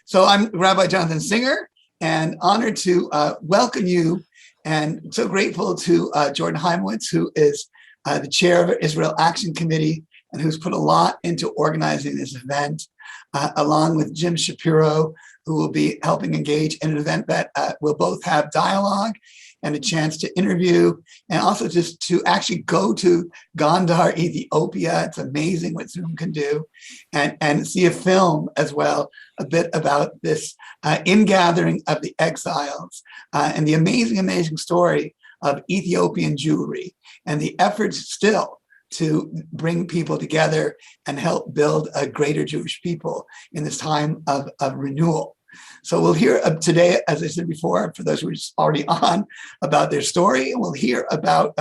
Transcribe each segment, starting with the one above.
So I'm Rabbi Jonathan Singer, and honored to welcome you, and so grateful to Jordan Heimowitz, who is the chair of Israel Action Committee and who's put a lot into organizing this event, along with Jim Shapiro, who will be helping engage in an event that will both have dialogue and a chance to interview, and also just to actually go to Gondar, Ethiopia. It's amazing what Zoom can do, and see a film as well, a bit about this ingathering of the exiles and the amazing story of Ethiopian Jewry and the efforts still to bring people together and help build a greater Jewish people in this time of renewal. So we'll hear today, as I said before, for those who are already on, about their story. And we'll hear about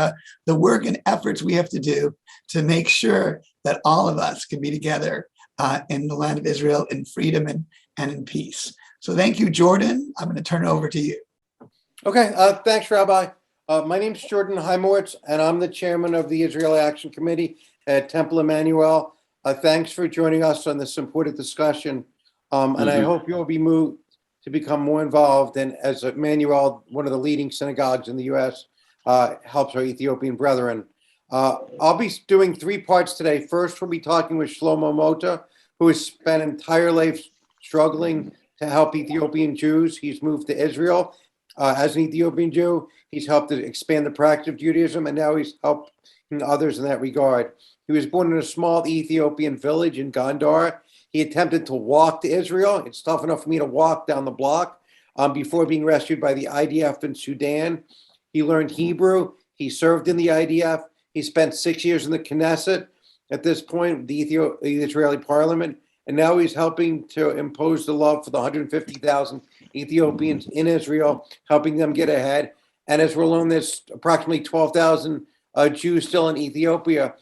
the work and efforts we have to do to make sure that all of us can be together in the land of Israel in freedom and in peace. So thank you, Jordan. I'm going to turn it over to you. Okay, thanks, Rabbi. My name's Jordan Heimowitz, and I'm the chairman of the Israeli Action Committee at Temple Emanu-El. Thanks for joining us on this important discussion. And I hope you'll be moved to become more involved. And as Emanu-El, one of the leading synagogues in the U.S., helps our Ethiopian brethren. I'll be doing 3 parts today. First, we'll be talking with Shlomo Motta, who has spent entire life struggling to help Ethiopian Jews. He's moved to Israel as an Ethiopian Jew. He's helped to expand the practice of Judaism, and now he's helping others in that regard. He was born in a small Ethiopian village in Gondar. He attempted to walk to Israel. It's tough enough for me to walk down the block before being rescued by the IDF in Sudan. He learned Hebrew. He served in the IDF. He spent 6 years in the Knesset at this point, the Israeli parliament. And now he's helping to impose the law for the 150,000 Ethiopians in Israel, helping them get ahead. And as we're learning, there's approximately 12,000 Jews still in Ethiopia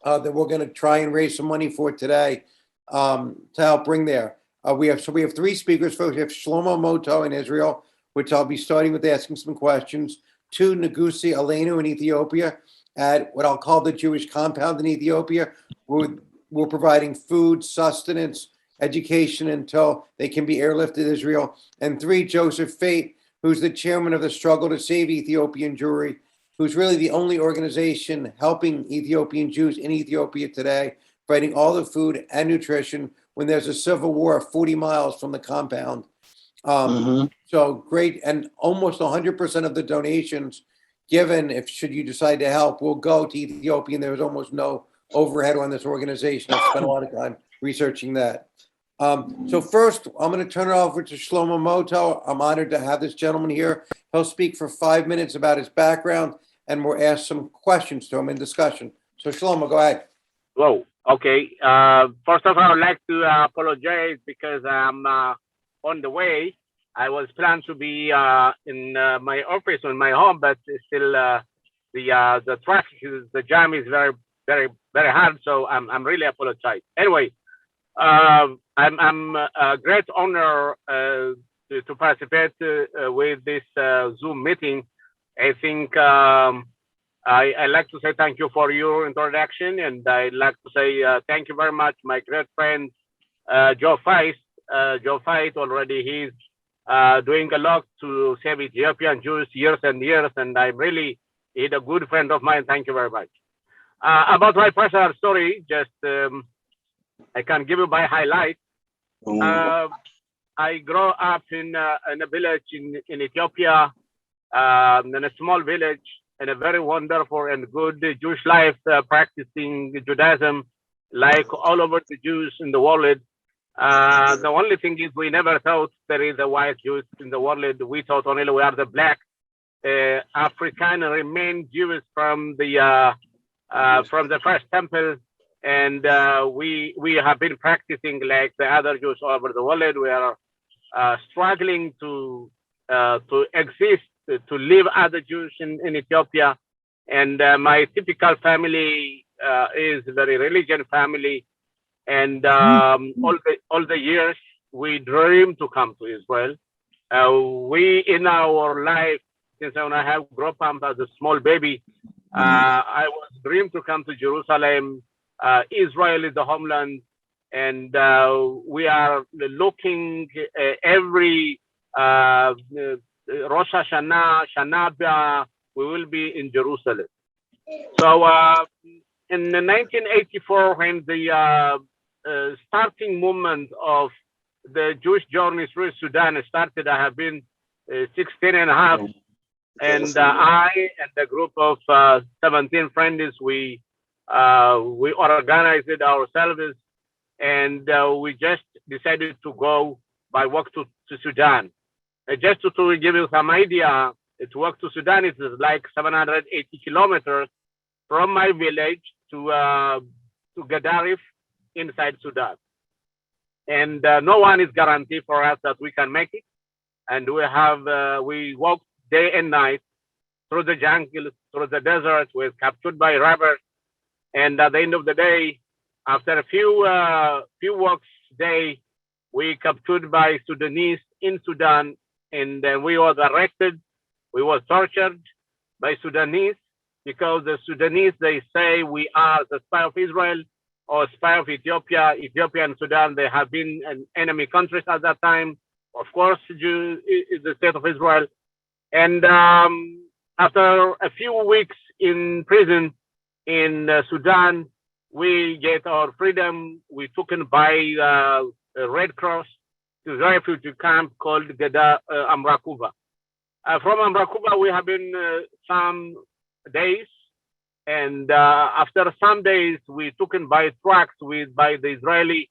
that we're going to try and raise some money for today to help bring there. We have 3 speakers. First, we have Shlomo Motta in Israel, which I'll be starting with asking some questions. 2, Neguise Alemu in Ethiopia at what I'll call the Jewish compound in Ethiopia. We're providing food, sustenance, education until they can be airlifted to Israel. And 3, Joseph Fate, who's the chairman of the Struggle to Save Ethiopian Jewry, who's really the only organization helping Ethiopian Jews in Ethiopia today, providing all the food and nutrition when there's a civil war 40 miles from the compound. So great. And almost 100% of the donations given, should you decide to help, will go to Ethiopia. And there's almost no overhead on this organization. I've spent a lot of time researching that. So first, I'm going to turn it over to Shlomo Motta. I'm honored to have this gentleman here. He'll speak for 5 minutes about his background, and we'll ask some questions to him in discussion. So Shlomo, go ahead. Whoa. Okay. First of all, I'd like to apologize because I'm on the way. I was planned to be in my office or in my home, but still the traffic, the jam is very hard. So I'm really apologize. Anyway, I'm a great honor to participate with this Zoom meeting. I think I'd like to say thank you for your introduction, and I'd like to say thank you very much, my great friend Joe Feist. Joe Feist already he's doing a lot to save Ethiopian Jews years and years, and he's a good friend of mine. Thank you very much. About my personal story, just I can give you my highlight. I grew up in a village in Ethiopia, in a small village, in a very wonderful and good Jewish life, practicing Judaism like all over the Jews in the world. The only thing is we never thought there is a white Jews in the world. We thought only we are the black African remain Jews from the first temple, and we have been practicing like the other Jews all over the world. We are struggling to exist, to live as a Jews in Ethiopia, and my typical family is a very religious family, and all the years we dream to come to Israel. We in our life, since when I have grown up as a small baby, I was dreamed to come to Jerusalem. Israel is the homeland, and we are looking every Rosh Hashanah, Shana Haba, we will be in Jerusalem. So in 1984, when the starting movement of the Jewish journey through Sudan started, I have been 16 and a half, and I and a group of 17 friends, we organized ourselves, and we just decided to go by walk to Sudan. Just to give you some idea, to walk to Sudan, it is like 780 kilometers from my village to Gadarif inside Sudan. And no one is guaranteed for us that we can make it. And we walked day and night through the jungle, through the desert. We were captured by robbers. And at the end of the day, after a few walks day, we captured by Sudanese in Sudan, and then we was arrested. We was tortured by Sudanese because the Sudanese, they say we are the spy of Israel or spy of Ethiopia. Ethiopia and Sudan, they have been enemy countries at that time. Of course, the state of Israel. And after a few weeks in prison in Sudan, we get our freedom. We taken by Red Cross to the refugee camp called Amrakuba. From Amrakuba, we have been some days, and after some days, we taken by trucks by the Israeli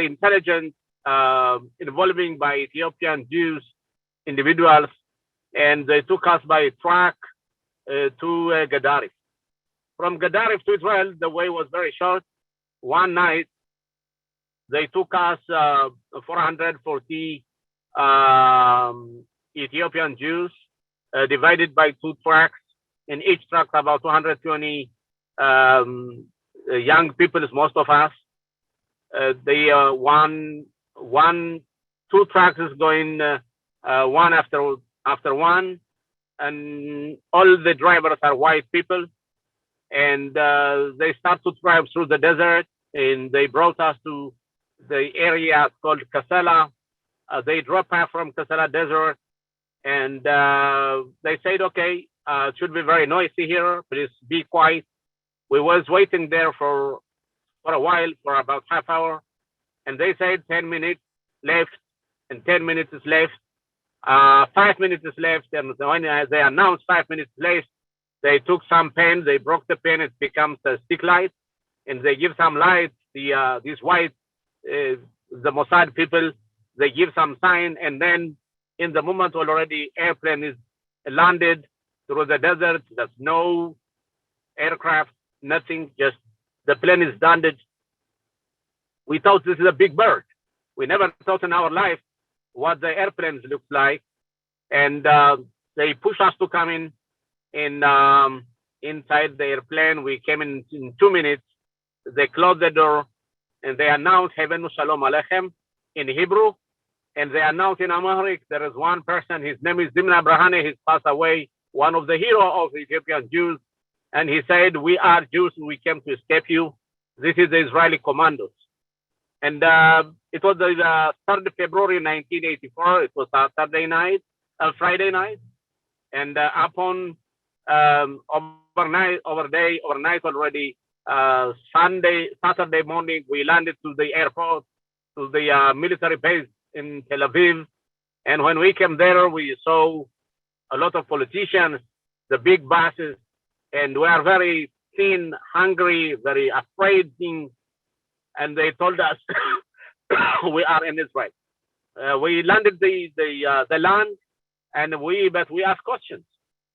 intelligence, involving by Ethiopian Jews individuals, and they took us by truck to Gadarif. From Gadarif to Israel, the way was very short. One night, they took us 440 Ethiopian Jews, divided by two trucks. In each truck, about 220 young people, most of us. Two trucks is going one after one, and all the drivers are white people. And they start to drive through the desert, and they brought us to the area called Kasala. They dropped us from Kasala desert, and they said, okay, it should be very noisy here, please be quiet. We was waiting there for a while, for about half hour, and they said 10 minutes left, and 10 minutes is left, 5 minutes is left, and when they announced 5 minutes left, they took some pen, they broke the pen, it becomes a stick light, and they give some light, these white, the Mossad people, they give some sign, and then in the moment already airplane is landed through the desert, there's no aircraft, nothing, just the plane is landed. We thought this is a big bird. We never thought in our life what the airplanes look like, and they push us to come in inside the airplane. We came in 2 minutes. They closed the door, and they announced Hebenu Shalom Alechem in Hebrew, and they announced in Amharic. There is one person, his name is Zimna Brahane, he's passed away, one of the heroes of Ethiopian Jews, and he said, we are Jews, we came to escape you. This is the Israeli commandos. And it was the 3rd of February 1984. It was a Friday night, and upon overnight already, Saturday morning, we landed to the airport, to the military base in Tel Aviv. And when we came there, we saw a lot of politicians, the big buses, and we are very thin, hungry, very afraid. And they told us we are in Israel. We landed the land, and we asked questions.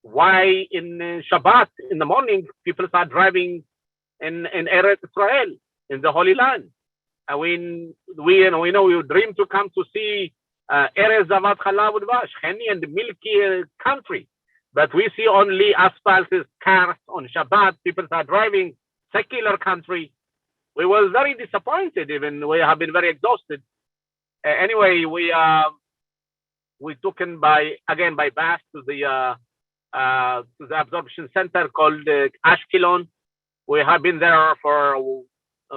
Why in Shabbat in the morning people start driving in Eretz Israel, in the Holy Land? And we know you dream to come to see Eretz Zavat Chalav Udvash, honey and milky country, but we see only asphalt cars on Shabbat. People are driving secular country. We were very disappointed. Even we have been very exhausted. Anyway, we took in by bus to the absorption center called Ashkelon. We have been there for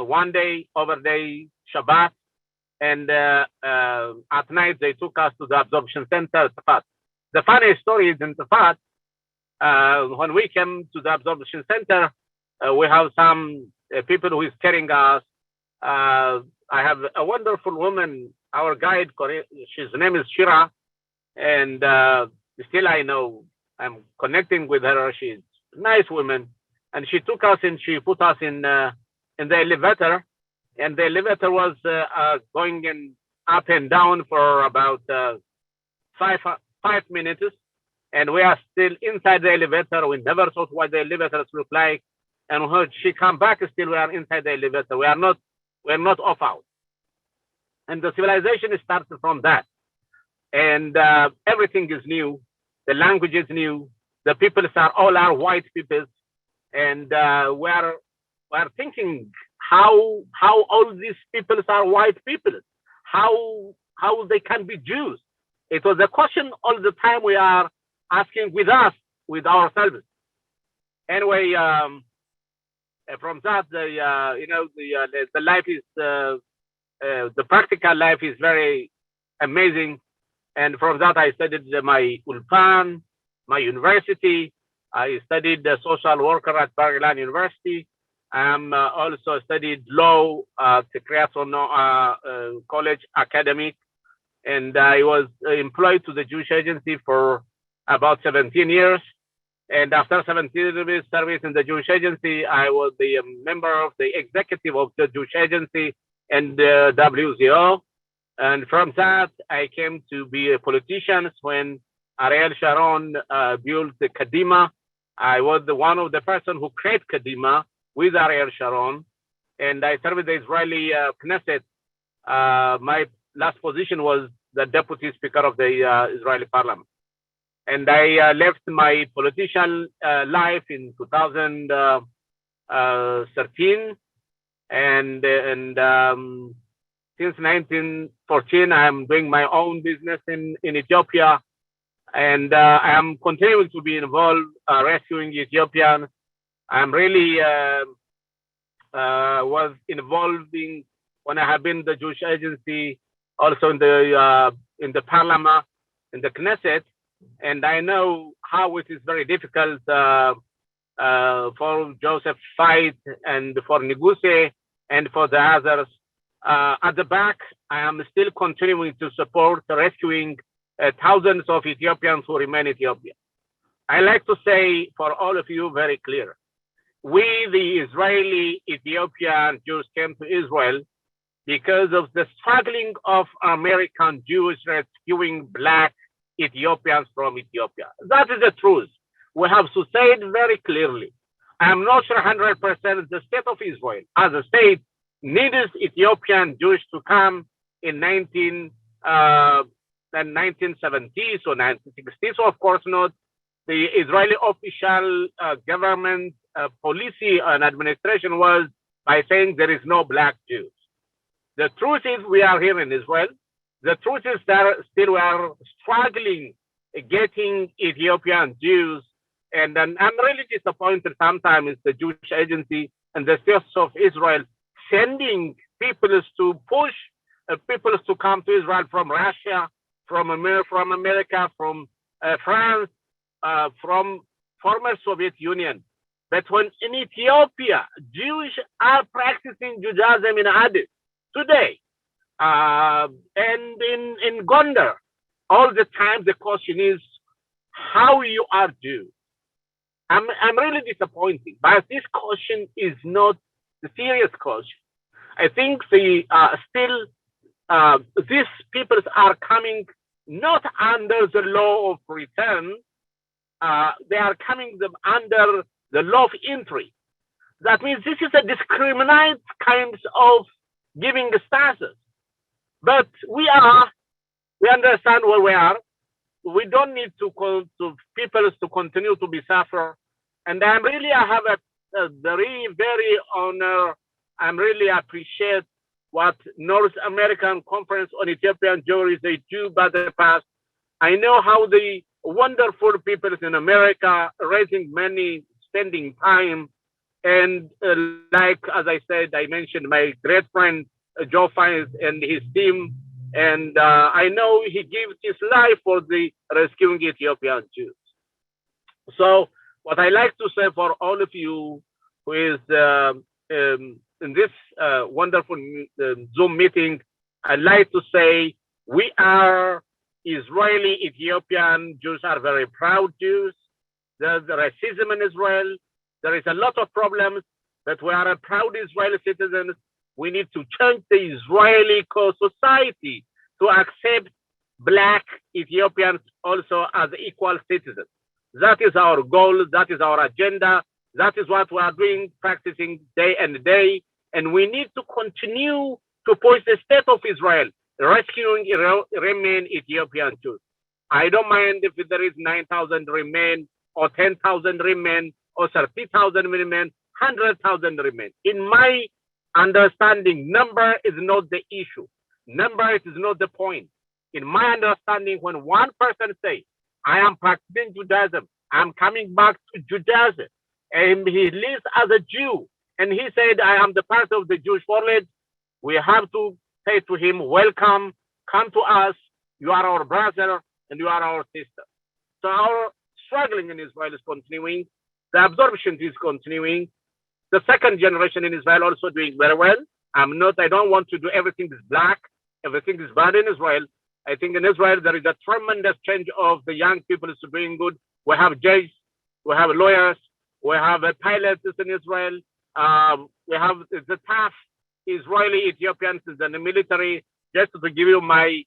one day over day Shabbat, and at night they took us to the Absorption Center, Tafat. The funny story is in Tafat, when we came to the Absorption Center, we have some people who is carrying us. I have a wonderful woman, our guide, his name is Shira, and still I know I'm connecting with her. She's a nice woman, and she took us and she put us in the elevator, and the elevator was going in up and down for about 5 minutes, and we are still inside the elevator. We never thought what the elevators look like, and when she come back, still we are inside the elevator. We're not off out, and the civilization starts from that, and everything is new. The language is new. The people are white people, and we're thinking how all these people are white people, how they can be Jews. It was a question all the time we are asking with ourselves. Anyway, from that, the life is the practical life is very amazing. And from that, I studied my ulpan, my university. I studied social worker at Bar-Ilan University. I also studied law at Creason College Academic. And I was employed to the Jewish Agency for about 17 years. And after 17 years service in the Jewish Agency, I was the member of the executive of the Jewish Agency and the WZO. And from that, I came to be a politician when Ariel Sharon built the Kadima. I was one of the person who created Kadima with Ariel Sharon, and I served the Israeli Knesset. My last position was the deputy speaker of the Israeli parliament. And I left my political life in 2013, and since 1914, I'm doing my own business in Ethiopia, and I am continuing to be involved rescuing Ethiopians. I'm really was involved when I have been the Jewish Agency, also in the Parliament, in the Knesset, and I know how it is very difficult for Joseph Fight and for Negusie and for the others. At the back, I am still continuing to support rescuing thousands of Ethiopians who remain Ethiopia. I like to say for all of you very clear, we, the Israeli Ethiopian Jews, came to Israel because of the struggling of American Jews rescuing Black Ethiopians from Ethiopia. That is the truth. We have to say it very clearly. I am not sure 100% the state of Israel as a state needed Ethiopian Jews to come in 1970s or 1960s. So of course not. The Israeli official government policy and administration was by saying there is no Black Jews. The truth is we are here in Israel. The truth is that still we are struggling getting Ethiopian Jews. And I'm really disappointed sometimes the Jewish Agency and the State of Israel sending people to push people to come to Israel from Russia, from America, from France, from former Soviet Union. But when in Ethiopia, Jews are practicing Judaism in Addis today, and in Gondar, all the time the question is how you are Jews. I'm really disappointed, but this question is not the serious question. I think these peoples are coming not under the law of return. They are coming under the law of entry. That means this is a discriminate kind of giving status. But we understand where we are. We don't need to people to continue to be suffer. And I have a very, very honor. I really appreciate what North American Conference on Ethiopian Jewry they do by the past. I know how the wonderful people in America raising money, spending time, And like, as I said, I mentioned my great friend, Joe Fiennes and his team. And I know he gives his life for the rescuing Ethiopian Jews. So what I like to say for all of you who is in this wonderful Zoom meeting, I'd like to say we are Israeli Ethiopian Jews are very proud Jews. There's racism in Israel. There is a lot of problems, but we are a proud Israeli citizens. We need to change the Israeli society to accept Black Ethiopians also as equal citizens. That is our goal. That is our agenda. That is what we are doing, practicing day and day. And we need to continue to push the state of Israel, rescuing remain Ethiopian Jews. I don't mind if there is 9,000 remain, or 10,000 remain, or 30,000 remain, 100,000 remain. In my understanding, number is not the issue. Number is not the point. In my understanding, when one person says, I am practicing Judaism, I'm coming back to Judaism, and he lives as a Jew, and he said, I am the part of the Jewish world, we have to say to him, welcome, come to us, you are our brother, and you are our sister. So our struggling in Israel is continuing. The absorption is continuing. The second generation in Israel also doing very well. I don't want to do everything is black, everything is bad in Israel. I think in Israel, there is a tremendous change of the young people is doing good. We have judges, we have lawyers, we have pilots in Israel. We have the tough Israeli Ethiopians in the military. Just to give you my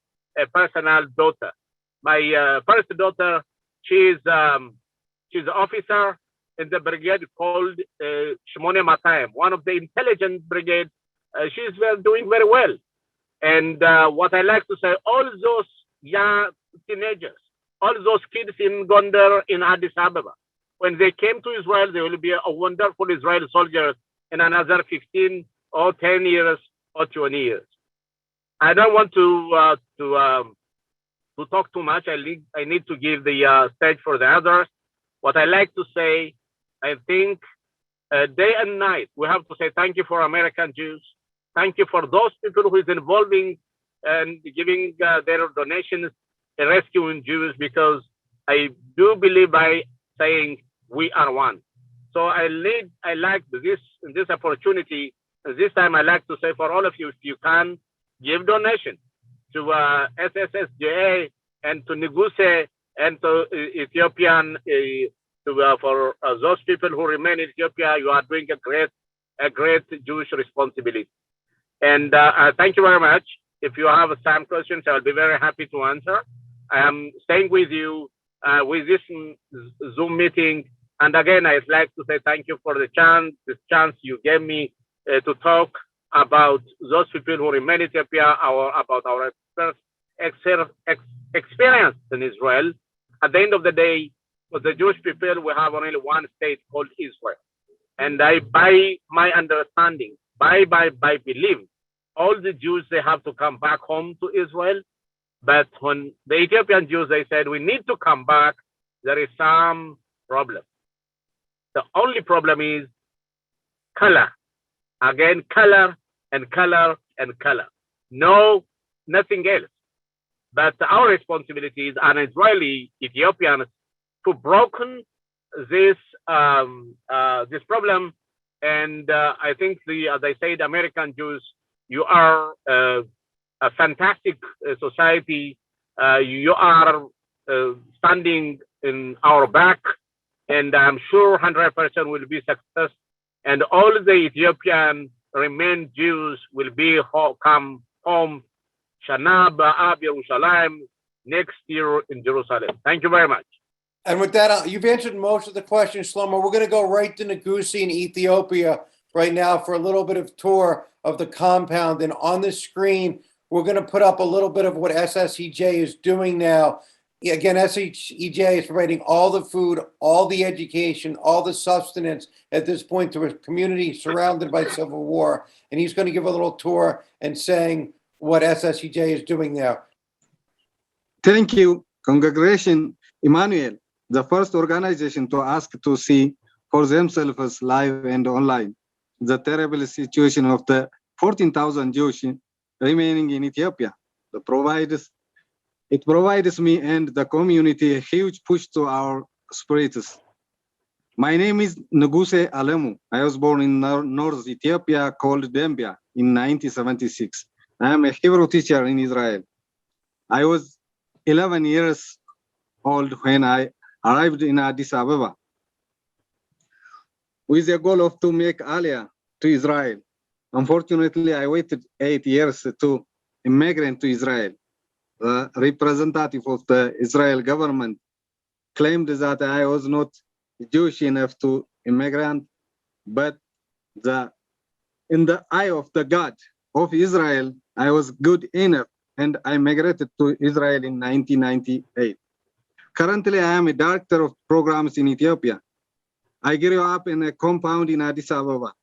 personal daughter. My first daughter, she's an officer in the brigade called Shlomo Motta, one of the intelligence brigades. She's doing very well. And what I like to say, all those young teenagers, all those kids in Gondar, in Addis Ababa, when they came to Israel, they will be a wonderful Israeli soldiers in another 15 or 10 years or 20 years. I don't want to talk too much. I need to give the stage for the others. What I like to say, I think day and night, we have to say thank you for American Jews. Thank you for those people who is involving and giving their donations in rescuing Jews, because I do believe by saying we are one. So I like this opportunity. This time I like to say for all of you, if you can give donation to SSSJA and to Negusie and to Ethiopian, for those people who remain in Ethiopia, you are doing a great Jewish responsibility. And thank you very much. If you have some questions, I'll be very happy to answer. I am staying with you with this Zoom meeting. And again, I'd like to say thank you for this chance you gave me to talk about those people who remain in Ethiopia, about our experience in Israel. At the end of the day, for the Jewish people, we have only one state called Israel. And by my understanding, by belief, all the Jews, they have to come back home to Israel. But when the Ethiopian Jews, they said, we need to come back, there is some problem. The only problem is color. Again, color and color and color. No, nothing else. But our responsibility is an Israeli Ethiopians to broken this problem. And I think as I said, American Jews, you are a fantastic society. You are standing in our back, and I'm sure 100% will be success. And all the Ethiopian remain Jews will be come home, Shana B'Av Yerushalayim, next year in Jerusalem. Thank you very much. And with that, you've answered most of the questions, Shlomo. We're going to go right to Negusie in Ethiopia right now for a little bit of tour of the compound. And on the screen, we're going to put up a little bit of what SSEJ is doing now. Again, SSEJ is providing all the food, all the education, all the sustenance at this point to a community surrounded by civil war. And he's going to give a little tour and saying what SSEJ is doing there. Thank you. Congratulations, Emanu-El, the first organization to ask to see for themselves live and online. The terrible situation of the 14,000 Jews remaining in Ethiopia. It provides me and the community a huge push to our spirits. My name is Neguise Alemu. I was born in North Ethiopia called Dembia in 1976. I am a Hebrew teacher in Israel. I was 11 years old when I arrived in Addis Ababa with the goal of to make aliyah to Israel. Unfortunately, I waited 8 years to immigrate to Israel. The representative of the Israel government claimed that I was not Jewish enough to immigrate, but in the eye of the God of Israel, I was good enough, and I migrated to Israel in 1998. Currently, I am a director of programs in Ethiopia. I grew up in a compound in Addis Ababa.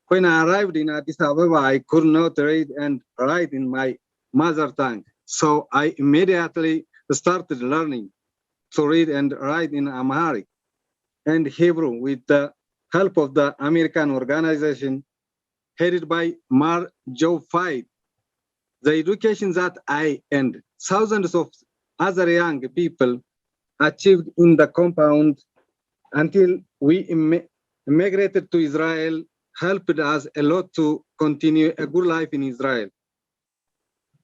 When I arrived in Addis Ababa, I could not read and write in my mother tongue. So I immediately started learning to read and write in Amharic and Hebrew with the help of the American organization headed by Mar Joe Fide. The education that I and thousands of other young people achieved in the compound until we immigrated to Israel helped us a lot to continue a good life in Israel.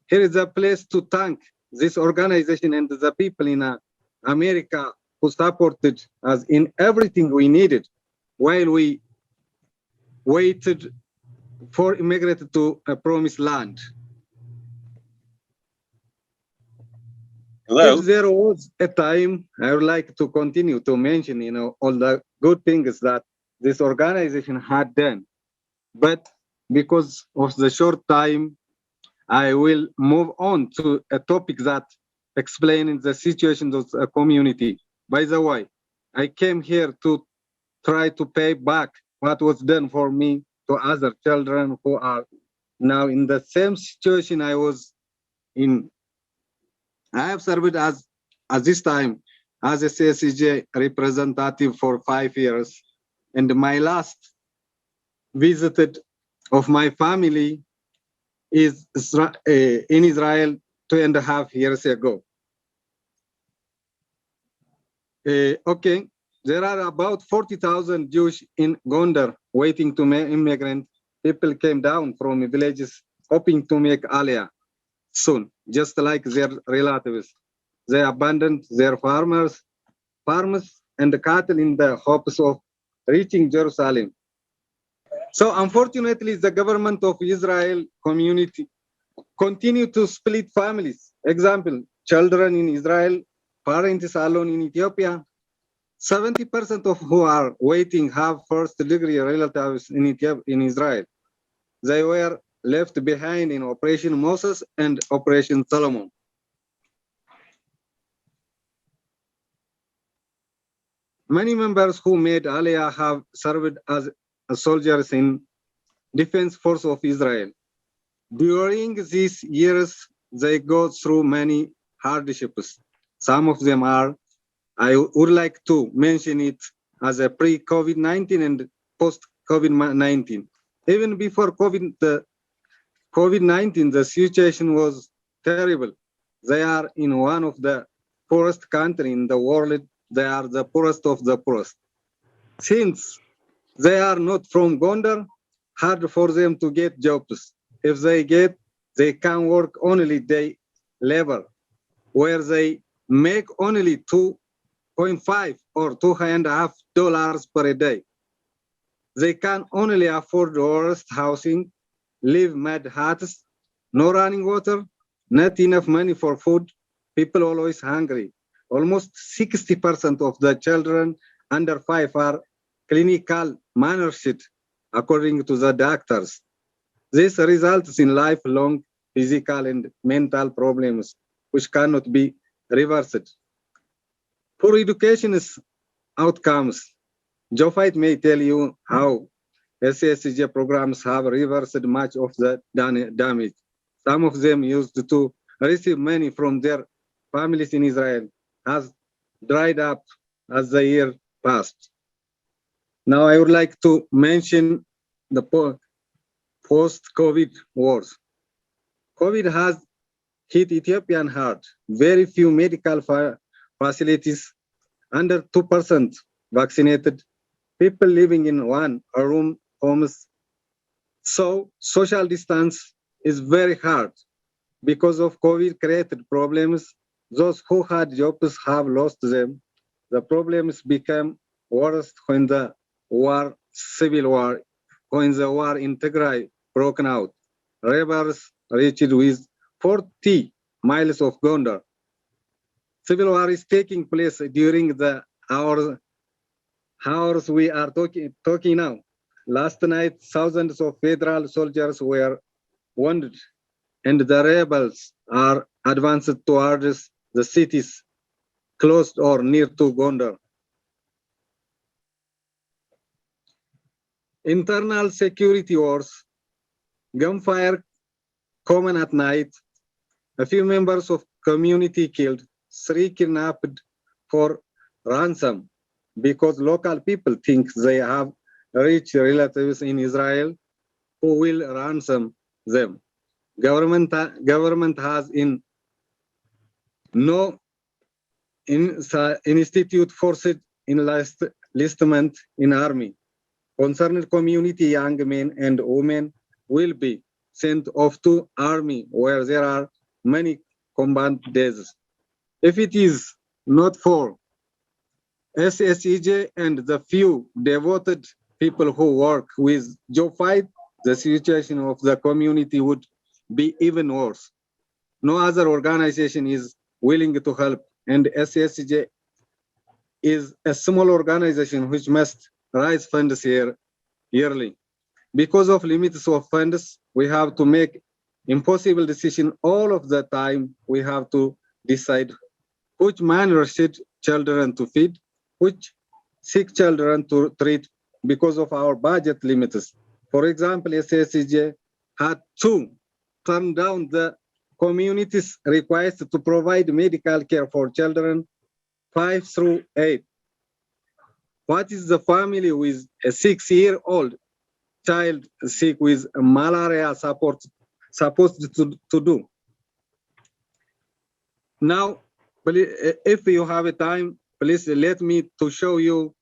Here is a place to thank this organization and the people in America who supported us in everything we needed while we waited for immigrant to a promised land. Hello. If there was a time, I would like to continue to mention, all the good things that this organization had done. But because of the short time, I will move on to a topic that explains the situation of the community. By the way, I came here to try to pay back what was done for me to other children who are now in the same situation I was in. I have served as this time as a CSCJ representative for 5 years, and my last visit of my family is in Israel 2.5 years ago. Okay, there are about 40,000 Jews in Gondar waiting to immigrant. People came down from villages hoping to make aliyah soon, just like their relatives. They abandoned their farms and the cattle in the hopes of reaching Jerusalem. So unfortunately, the government of Israel community continue to split families. Example, children in Israel, parents alone in Ethiopia. 70% of who are waiting have first-degree relatives in Israel. They were left behind in Operation Moses and Operation Solomon. Many members who made aliyah have served as soldiers in Defense Force of Israel. During these years, they go through many hardships. Some of them are, I would like to mention it as a pre-COVID-19 and post-COVID-19. Even before COVID-19, the situation was terrible. They are in one of the poorest countries in the world. They are the poorest of the poorest. Since they are not from Gondar, hard for them to get jobs. If they can work only day labor, where they make only $2.5 or $2.50 per day. They can only afford the worst housing, live mad huts, no running water, not enough money for food, people always hungry. Almost 60% of the children under 5 are clinical malnourished, according to the doctors. This results in lifelong physical and mental problems, which cannot be reversed. Poor education's outcomes. Jofite may tell you how SSG programs have reversed much of the damage. Some of them used to receive money from their families in Israel has dried up as the year passed. Now I would like to mention the post-COVID wars. COVID has hit Ethiopian hard. Very few medical facilities, under 2% vaccinated, people living in one room homes. So social distance is very hard. Because of COVID created problems, those who had jobs have lost them. The problems became worse when the civil war, when the war in Tigray broke out. Rebels reached with 40 miles of Gondar. Civil war is taking place during the hours we are talking now. Last night, thousands of federal soldiers were wounded, and the rebels are advanced towards the cities close or near to Gondar. Internal security wars, gunfire common at night, a few members of community killed, 3 kidnapped for ransom because local people think they have rich relatives in Israel who will ransom them. Government has no institute forced enlistment in army. Concerned community young men and women will be sent off to army where there are many combat days. If it is not for SSEJ and the few devoted people who work with job fight, the situation of the community would be even worse. No other organization is willing to help, and SSEJ is a small organization which must raise funds here yearly. Because of limits of funds, we have to make impossible decision all of the time. We have to decide which malnourished children to feed, which sick children to treat because of our budget limits. For example, SSEJ had to turn down the community's request to provide medical care for children 5 through 8. What is the family with a 6-year-old child sick with malaria supposed to do? Now, if you have a time, please let me to show you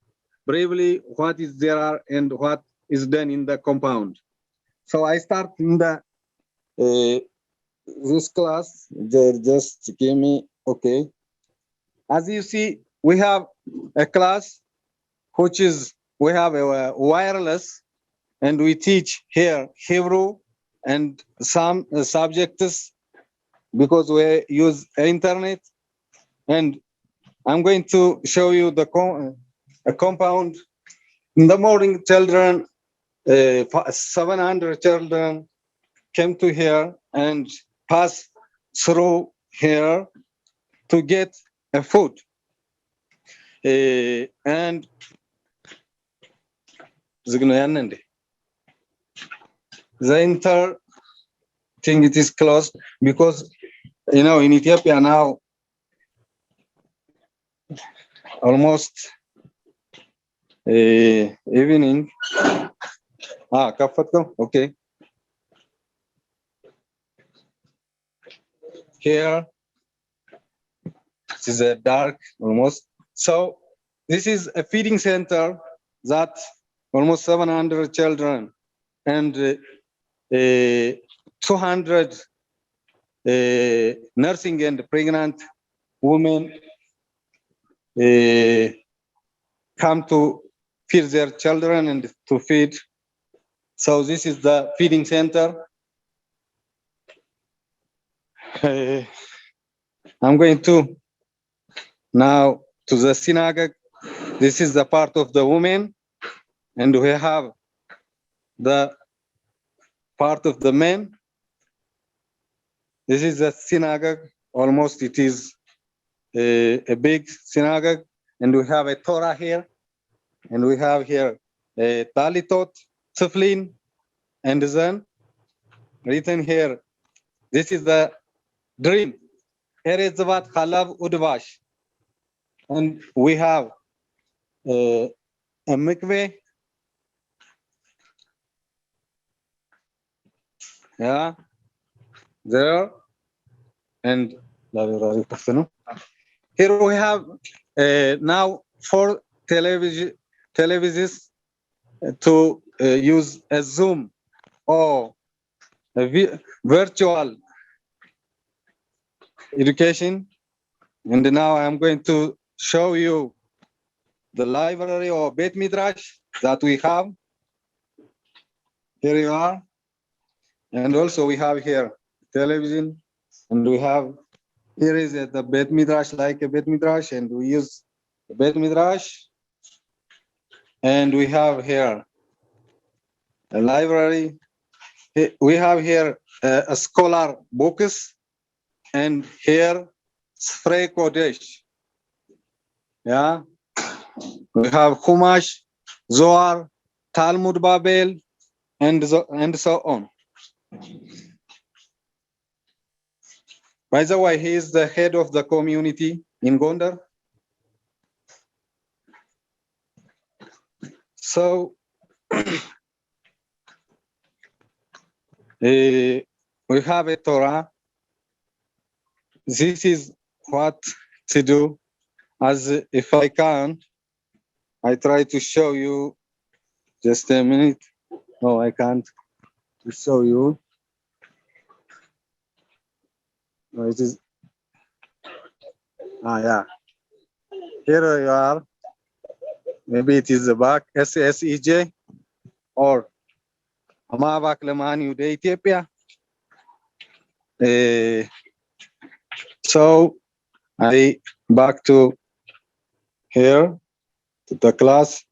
briefly what is there and what is done in the compound. So I start in the this class. Just give me, okay. As you see, we have a class which is, we have a wireless, and we teach here Hebrew and some subjects because we use internet. And I'm going to show you the compound. In the morning, children, 700 children came to here and pass through here to get a food. And the entire thing, it is closed because, you know, in Ethiopia now, almost evening. Okay. Here, it is a dark almost. So this is a feeding center that almost 700 children and 200 nursing and pregnant women come to feed their children and to feed. So this is the feeding center. I'm going to now to the synagogue. This is the part of the women, and we have the part of the men. This is the synagogue. Almost it is a big synagogue, and we have a Torah here, and we have here a Talitot, Tefillin, and then written here. This is the dream. Eretzavat Chalav Udvash, and we have a mikveh Yeah, there. And here we have now 4 televisions to use a Zoom or a virtual education. And now I'm going to show you the library or Beit Midrash that we have. Here you are. And also we have here television, and we have here is the Beit Midrash, like a Beit Midrash, and we use the Beit Midrash. And we have here a library. We have here a scholar books, and here Sfrei Kodesh. Yeah, we have Chumash, Zohar, Talmud Babel, and so on. By the way, he is the head of the community in Gondar. So we have a Torah. This is what to do. As if I can, I try to show you. Just a minute. No, I can't show you. No, it is. Yeah. Here you are. Maybe it is the back, SSEJ, or Amavak Lemanu de Ethiopia. So I back to here, to the class.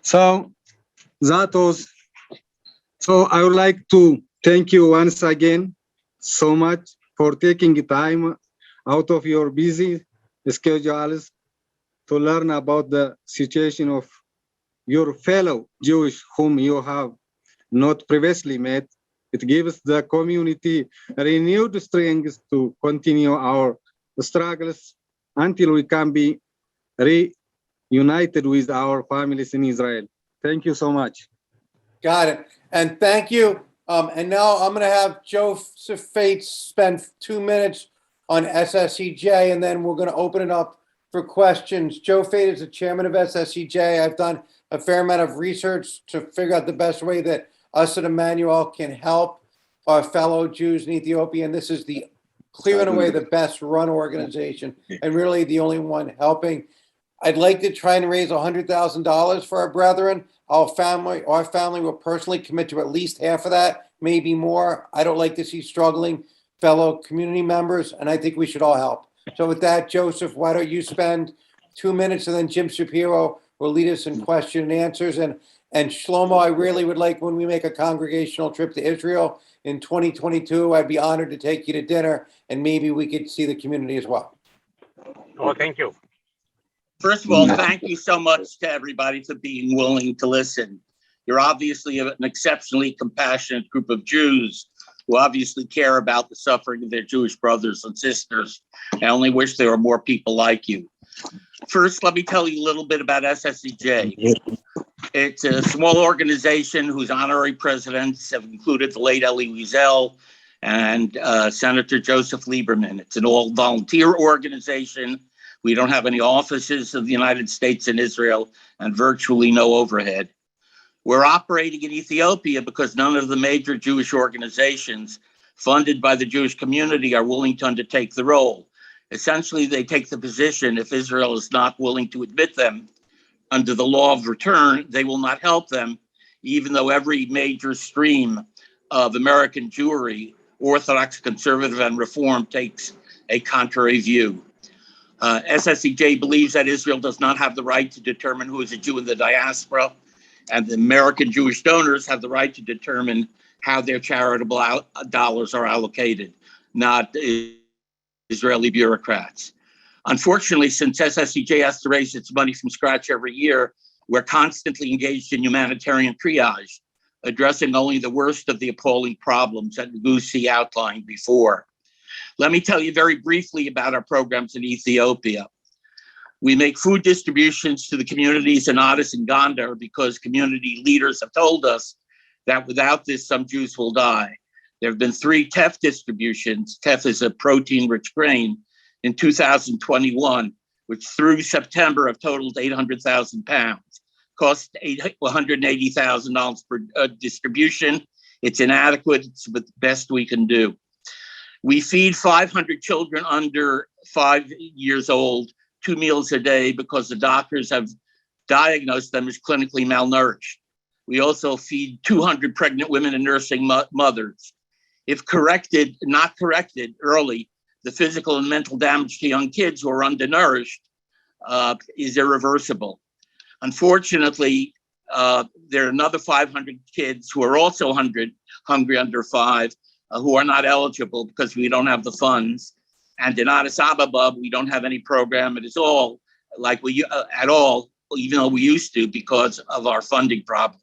So that was, so I would like to thank you once again so much for taking time out of your busy schedules to learn about the situation of your fellow Jewish whom you have not previously met. It gives the community renewed strength to continue our struggles until we can be reunited with our families in Israel. Thank you so much. Got it. And thank you. And now I'm going to have Joseph Fates spend 2 minutes on SSEJ, and then we're going to open it up for questions. Joe Fate is the chairman of SSEJ. I've done a fair amount of research to figure out the best way that us at Emanu-El can help our fellow Jews in Ethiopia. And this is the clear and away the best run organization, and really the only one helping. I'd like to try and raise $100,000 for our brethren. Our family will personally commit to at least half of that, maybe more. I don't like to see struggling fellow community members, and I think we should all help. So with that, Joseph, why don't you spend 2 minutes, and then Jim Shapiro will lead us in question and answers. And Shlomo, I really would like, when we make a congregational trip to Israel in 2022, I'd be honored to take you to dinner, and maybe we could see the community as well. Oh, thank you. First of all, thank you so much to everybody for being willing to listen. You're obviously an exceptionally compassionate group of Jews who obviously care about the suffering of their Jewish brothers and sisters. I only wish there were more people like you. First, let me tell you a little bit about SSEJ. It's a small organization whose honorary presidents have included the late Neguise Alemu and Senator Joseph Lieberman. It's an all-volunteer organization. We don't have any offices of the United States in Israel and virtually no overhead. We're operating in Ethiopia because none of the major Jewish organizations funded by the Jewish community are willing to undertake the role. Essentially, they take the position if Israel is not willing to admit them under the law of return, they will not help them, even though every major stream of American Jewry, Orthodox, conservative, and Reform, takes a contrary view. SSEJ believes that Israel does not have the right to determine who is a Jew in the diaspora, and the American Jewish donors have the right to determine how their charitable dollars are allocated, not Israeli bureaucrats. Unfortunately, since SSEJ has to raise its money from scratch every year, we're constantly engaged in humanitarian triage, addressing only the worst of the appalling problems that Negusie outlined before. Let me tell you very briefly about our programs in Ethiopia. We make food distributions to the communities in Addis and Gondar because community leaders have told us that without this, some Jews will die. There have been 3 teff distributions. Teff is a protein-rich grain in 2021, which through September have totaled 800,000 pounds. Cost $180,000 per distribution. It's inadequate. It's the best we can do. We feed 500 children under 5 years old 2 meals a day because the doctors have diagnosed them as clinically malnourished. We also feed 200 pregnant women and nursing mothers. If not corrected early, the physical and mental damage to young kids who are undernourished is irreversible. Unfortunately, there are another 500 kids who are also hungry under 5 who are not eligible because we don't have the funds. And in Addis Ababa, we don't have any program at all, even though we used to because of our funding problems.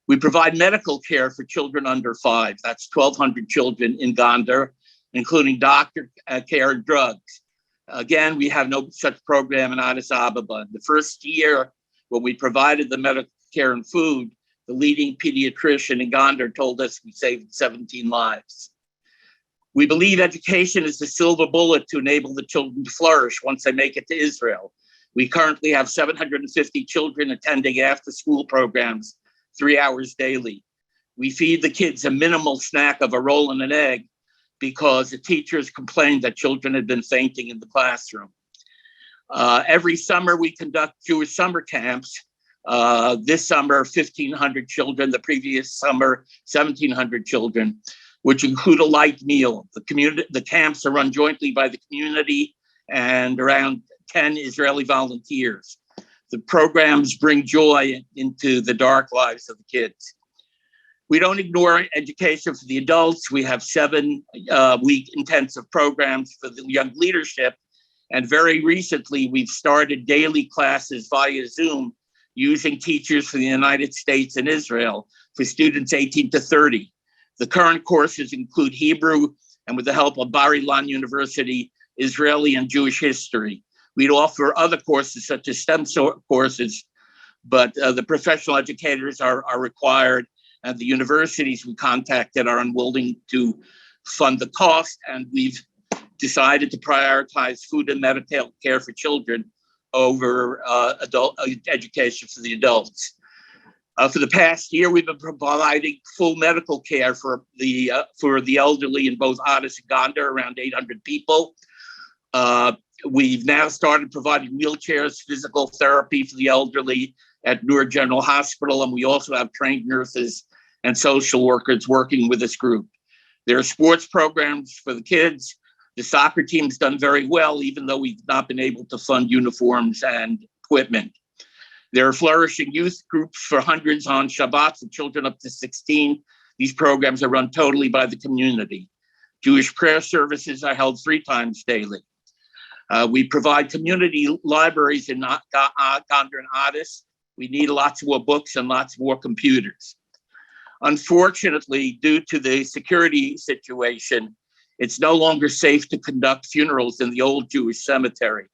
We provide medical care for children under 5. That's 1,200 children in Gondar, including doctor care and drugs. Again, we have no such program in Addis Ababa. The first year when we provided the medical care and food, the leading pediatrician in Gondar told us we saved 17 lives. We believe education is the silver bullet to enable the children to flourish once they make it to Israel. We currently have 750 children attending after-school programs 3 hours daily. We feed the kids a minimal snack of a roll and an egg because the teachers complained that children had been fainting in the classroom. Every summer, we conduct Jewish summer camps. This summer, 1,500 children. The previous summer, 1,700 children, which include a light meal. The camps are run jointly by the community and around 10 Israeli volunteers. The programs bring joy into the dark lives of the kids. We don't ignore education for the adults. We have 7-week intensive programs for the young leadership. And very recently, we've started daily classes via Zoom using teachers from the United States and Israel for students 18 to 30. The current courses include Hebrew and, with the help of Bar Ilan University, Israeli and Jewish history. We'd offer other courses such as STEM courses, but the professional educators are required, and the universities we contacted are unwilling to fund the cost, and we've decided to prioritize food and medical care for children over adult education for the adults. For the past year, we've been providing full medical care for the elderly in both Addis and Gondar, around 800 people. We've now started providing wheelchairs, physical therapy for the elderly at Newark General Hospital, and we also have trained nurses and social workers working with this group. There are sports programs for the kids. The soccer team's done very well, even though we've not been able to fund uniforms and equipment. There are flourishing youth groups for hundreds on Shabbat for children up to 16. These programs are run totally by the community. Jewish prayer services are held 3 times daily. We provide community libraries in Gondar and Addis. We need lots more books and lots more computers. Unfortunately, due to the security situation, it's no longer safe to conduct funerals in the old Jewish cemetery.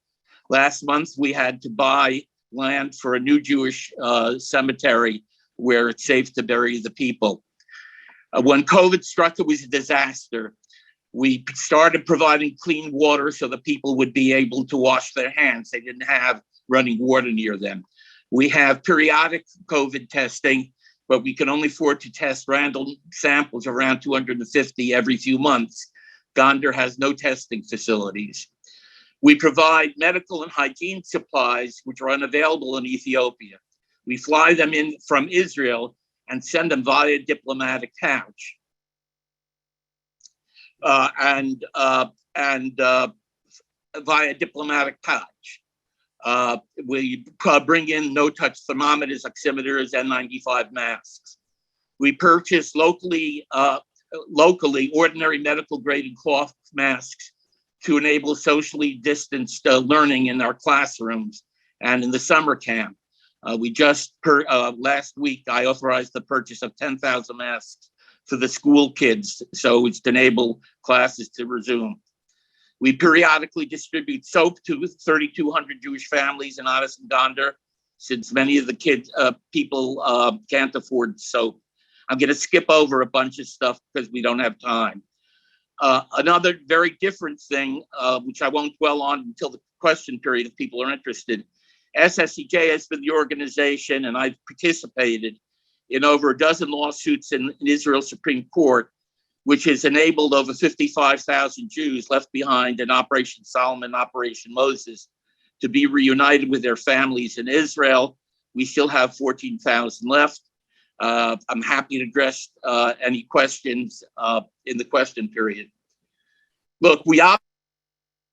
Last month, we had to buy land for a new Jewish cemetery where it's safe to bury the people. When COVID struck, it was a disaster. We started providing clean water so that people would be able to wash their hands. They didn't have running water near them. We have periodic COVID testing, but we can only afford to test random samples around 250 every few months. Gondar has no testing facilities. We provide medical and hygiene supplies, which are unavailable in Ethiopia. We fly them in from Israel and send them via diplomatic pouch. Via diplomatic pouch. We bring in no-touch thermometers, oximeters, N95 masks. We purchase locally ordinary medical-grade cloth masks to enable socially distanced learning in our classrooms and in the summer camp. Last week, I authorized the purchase of 10,000 masks for the school kids, so it's to enable classes to resume. We periodically distribute soap to 3,200 Jewish families in Addis and Gondar, since many of the people can't afford soap. I'm going to skip over a bunch of stuff because we don't have time. Another very different thing, which I won't dwell on until the question period if people are interested. SSEJ has been the organization, and I've participated in over a dozen lawsuits in Israel's Supreme Court, which has enabled over 55,000 Jews left behind in Operation Solomon, Operation Moses, to be reunited with their families in Israel. We still have 14,000 left. I'm happy to address any questions in the question period. Look, we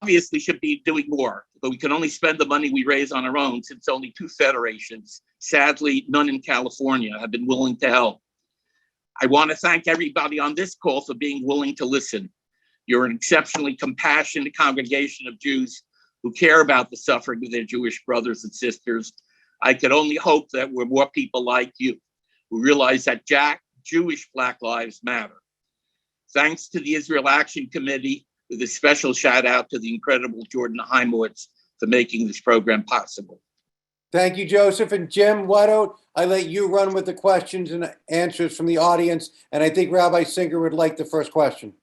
obviously should be doing more, but we can only spend the money we raise on our own, since only 2 federations, sadly none in California, have been willing to help. I want to thank everybody on this call for being willing to listen. You're an exceptionally compassionate congregation of Jews who care about the suffering of their Jewish brothers and sisters. I could only hope that we're more people like you who realize that Jewish Black Lives Matter. Thanks to the Israel Action Committee, with a special shout out to the incredible Jordan Heimowitz for making this program possible. Thank you, Joseph. And Jim, why don't I let you run with the questions and answers from the audience? And I think Rabbi Singer would like the first question.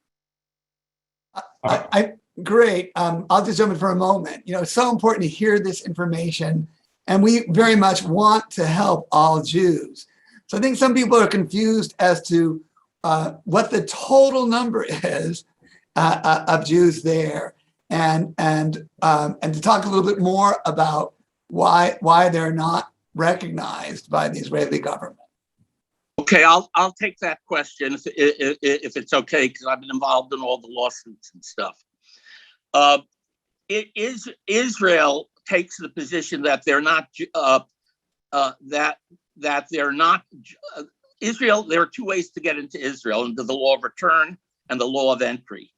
Great. I'll just jump in for a moment. It's so important to hear this information, and we very much want to help all Jews. So I think some people are confused as to what the total number is of Jews there, and to talk a little bit more about why they're not recognized by the Israeli government. Okay, I'll take that question if it's okay, because I've been involved in all the lawsuits and stuff. Israel takes the position that they're not Israel. There are 2 ways to get into Israel, under the law of return and the law of entry.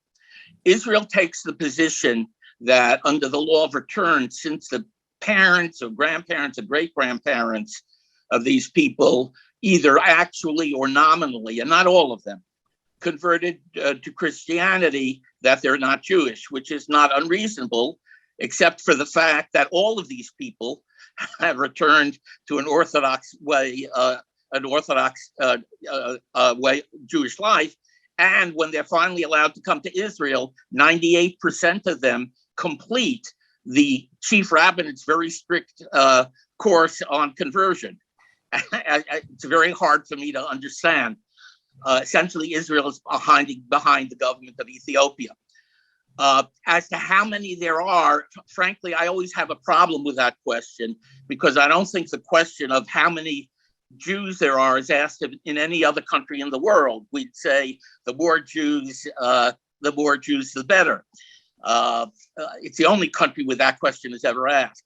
Israel takes the position that under the law of return, since the parents or grandparents or great-grandparents of these people, either actually or nominally, and not all of them, converted to Christianity, that they're not Jewish, which is not unreasonable, except for the fact that all of these people have returned to an Orthodox way, Jewish life. And when they're finally allowed to come to Israel, 98% of them complete the chief rabbine's very strict course on conversion. It's very hard for me to understand. Essentially, Israel is behind the government of Ethiopia. As to how many there are, frankly, I always have a problem with that question, because I don't think the question of how many Jews there are is asked in any other country in the world. We'd say the more Jews, the better. It's the only country where that question is ever asked.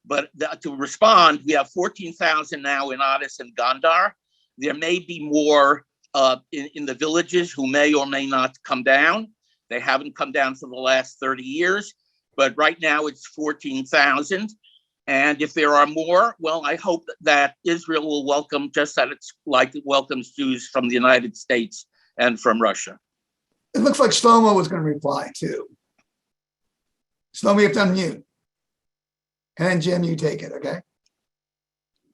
But to respond, we have 14,000 now in Addis and Gondar. There may be more in the villages who may or may not come down. They haven't come down for the last 30 years, but right now it's 14,000. And if there are more, well, I hope that Israel will welcome, just as it's like it welcomes Jews from the United States and from Russia. It looks like Shlomo was going to reply too. Shlomo, you have to unmute. And then Jim, you take it, okay?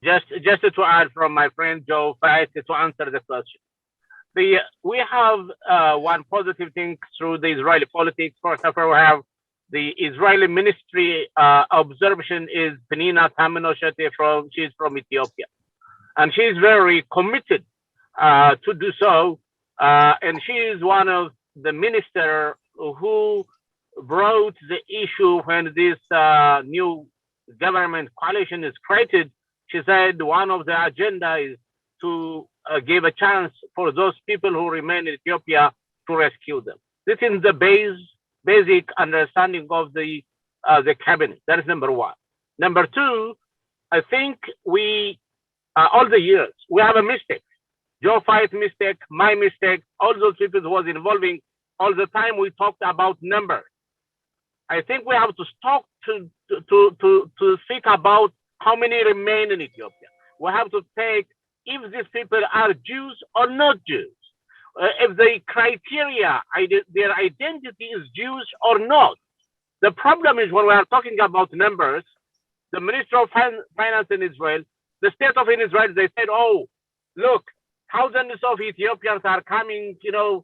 Just to add from my friend Joe Feit to answer the question. We have one positive thing through the Israeli politics. First of all, we have the Israeli ministry Absorption is Penina Tamino-Shete she's from Ethiopia. And she's very committed to do so. And she is one of the minister who brought the issue when this new government coalition is created. She said one of the agenda is to give a chance for those people who remain in Ethiopia to rescue them. This is the basic understanding of the cabinet. That is number one. Number two, I think we, all the years, we have a mistake. Joe Feit mistake, my mistake, all those people who was involving, all the time we talked about numbers. I think we have to stop to think about how many remain in Ethiopia. We have to take if these people are Jews or not Jews. If the criteria, their identity is Jews or not. The problem is when we are talking about numbers, the Minister of Finance in Israel, the state of Israel, they said, oh, look, thousands of Ethiopians are coming, the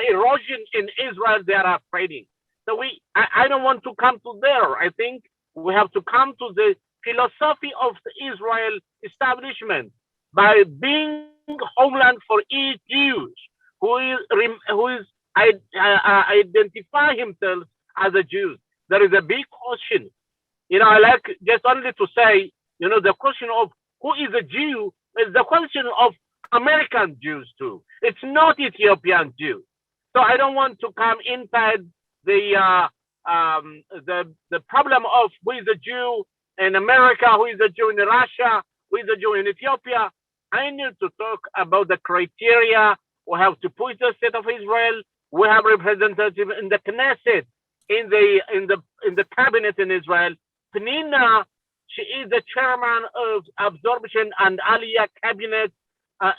erosion in Israel, they are afraid. So I don't want to come to there. I think we have to come to the philosophy of the Israel establishment by being homeland for each Jew who is identify himself as a Jew. There is a big question. I like just only to say, the question of who is a Jew is the question of American Jews too. It's not Ethiopian Jews. So I don't want to come inside the problem of who is a Jew in America, who is a Jew in Russia, who is a Jew in Ethiopia. I need to talk about the criteria. We have to push the state of Israel. We have representatives in the Knesset, in the cabinet in Israel. Penina, she is the chairman of Absorption and Aliyah cabinet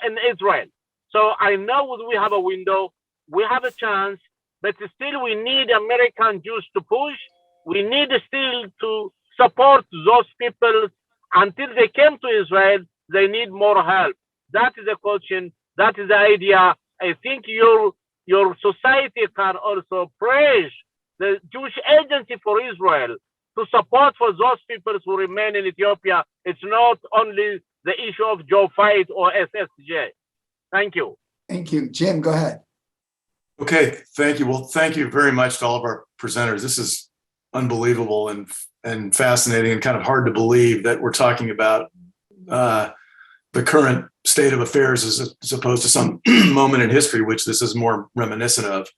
in Israel. So I know we have a window, we have a chance, but still we need American Jews to push. We need still to support those people until they came to Israel. They need more help. That is the question. That is the idea. I think your society can also praise the Jewish Agency for Israel to support for those people who remain in Ethiopia. It's not only the issue of Joe Fight or SSJ. Thank you. Thank you. Jim, go ahead. Okay, thank you. Well, thank you very much to all of our presenters. This is unbelievable and fascinating and kind of hard to believe that we're talking about the current state of affairs as opposed to some moment in history, which this is more reminiscent of.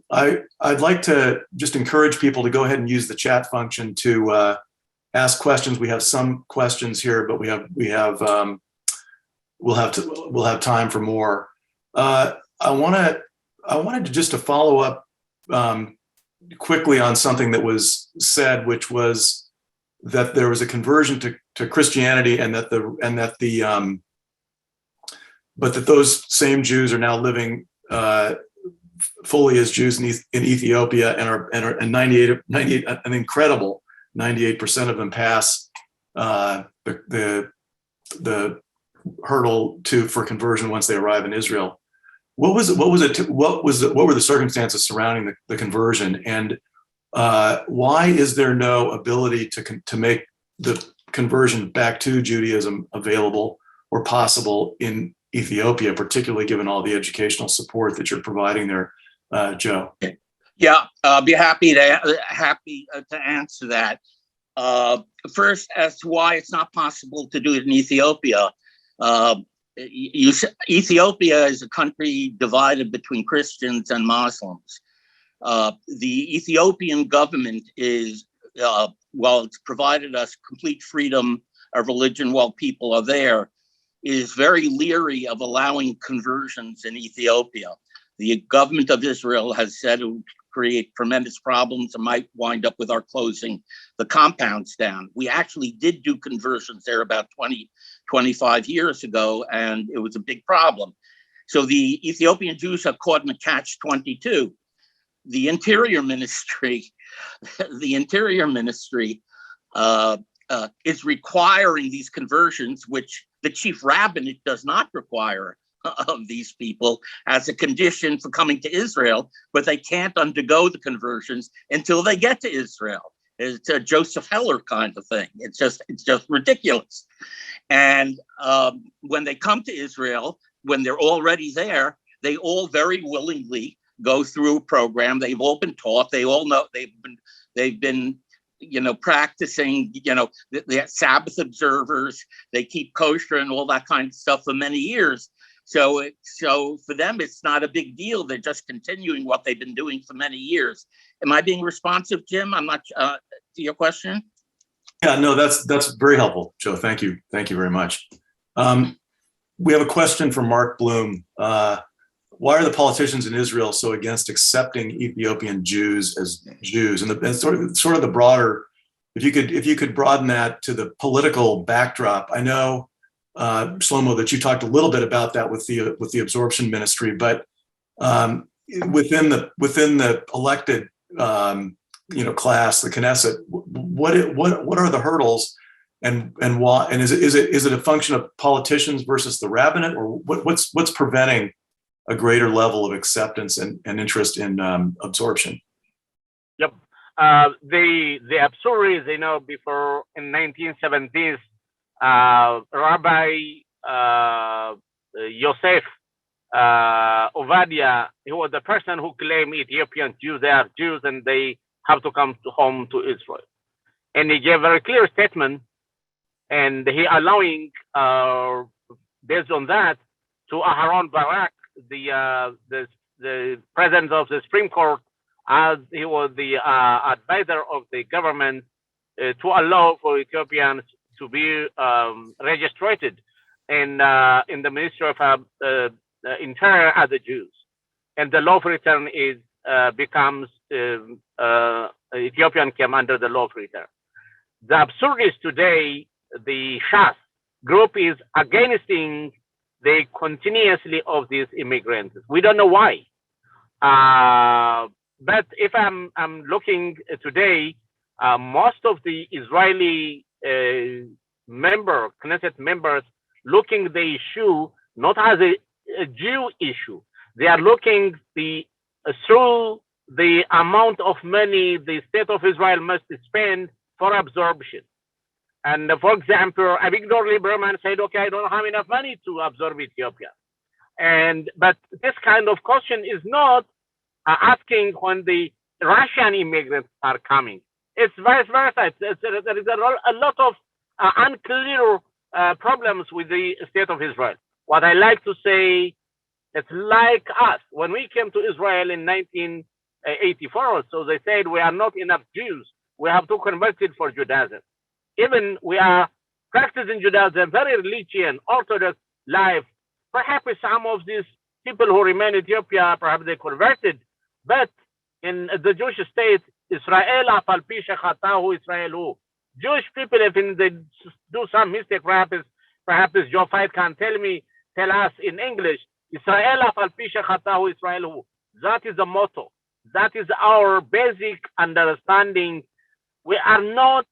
I'd like to just encourage people to go ahead and use the chat function to ask questions. We have some questions here, but we'll have time for more. I wanted to just to follow up quickly on something that was said, which was that there was a conversion to Christianity, and that those same Jews are now living fully as Jews in Ethiopia, and 98 an incredible 98% of them pass the hurdle for conversion once they arrive in Israel. What were the circumstances surrounding the conversion, and why is there no ability to make the conversion back to Judaism available or possible in Ethiopia, particularly given all the educational support that you're providing there, Joe? Yeah, I'll be happy to answer that. First, as to why it's not possible to do it in Ethiopia. Ethiopia is a country divided between Christians and Muslims. The Ethiopian government is, while it's provided us complete freedom of religion while people are there, is very leery of allowing conversions in Ethiopia. The government of Israel has said it would create tremendous problems and might wind up with our closing the compounds down. We actually did do conversions there about 25 years ago, and it was a big problem. So the Ethiopian Jews are caught in a catch-22. The Interior Ministry is requiring these conversions, which the chief rabbinate does not require of these people as a condition for coming to Israel, but they can't undergo the conversions until they get to Israel. It's a Joseph Heller kind of thing. It's just ridiculous. And when they come to Israel, when they're already there, they all very willingly go through a program. They've all been taught. They all know they've been practicing, the Sabbath observers. They keep kosher and all that kind of stuff for many years. So for them, it's not a big deal. They're just continuing what they've been doing for many years. Am I being responsive, Jim? I'm not to your question. Yeah, no, that's very helpful, Joe. Thank you very much. We have a question from Mark Bloom. Why are the politicians in Israel so against accepting Ethiopian Jews as Jews? And sort of the broader, if you could broaden that to the political backdrop. I know, Shlomo, that you talked a little bit about that with the Absorption ministry, but within the elected class, the Knesset, what are the hurdles, and why? And is it a function of politicians versus the rabbinate, or what's preventing a greater level of acceptance and interest in absorption? Yep. The absurd is, before in 1970s, Rabbi Yosef Ovadia, he was the person who claimed Ethiopian Jews, they are Jews and they have to come home to Israel. And he gave a very clear statement, and he allowing, based on that, to Aharon Barak, the president of the Supreme Court, as he was the advisor of the government, to allow for Ethiopians to be registered in the Ministry of Interior as the Jews, and the law of return is becomes Ethiopian came under the law of return. The absurd is today the Shas group is against the continuously of these immigrants. We don't know why. But if I'm looking today, most of the Israeli Knesset members looking the issue not as a Jew issue. They are looking through the amount of money the state of Israel must spend for absorption. And for example, Avigdor Lieberman said, okay, I don't have enough money to absorb Ethiopia. But this kind of question is not asking when the Russian immigrants are coming. It's vice versa. There is a lot of unclear problems with the state of Israel. What I like to say, it's like us. When we came to Israel in 1984, so they said we are not enough Jews. We have to convert it for Judaism. Even we are practicing Judaism, very religious, Orthodox life. Perhaps some of these people who remain in Ethiopia, perhaps they converted. But in the Jewish state, Israel, Israel, Jewish people, if they do some mistake, perhaps Joe Fight can tell us in English, Israel, Israel. That is the motto. That is our basic understanding. We are not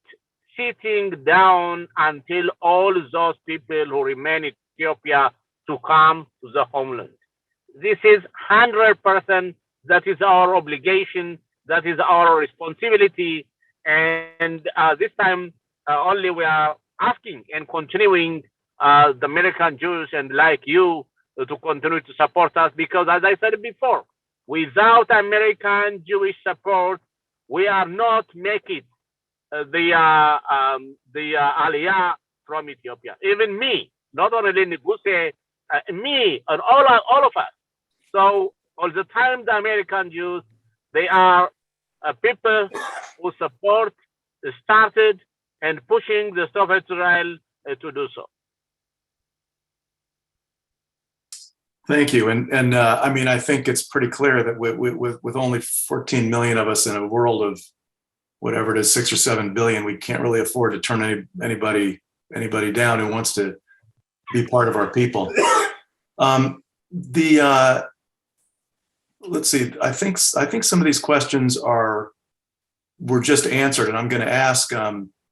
sitting down until all those people who remain in Ethiopia to come to the homeland. This is 100%. That is our obligation. That is our responsibility. And this time only we are asking and continuing the American Jews and like you to continue to support us, because as I said before, without American Jewish support, we are not making the aliyah from Ethiopia. Even me, not only Negusie, me and all of us. So all the time, the American Jews, they are people who support, started, and pushing the state of Israel to do so. Thank you. And I mean, I think it's pretty clear that with only 14 million of us in a world of whatever it is, 6 or 7 billion, we can't really afford to turn anybody down who wants to be part of our people. Let's see. I think some of these questions were just answered, and I'm going to ask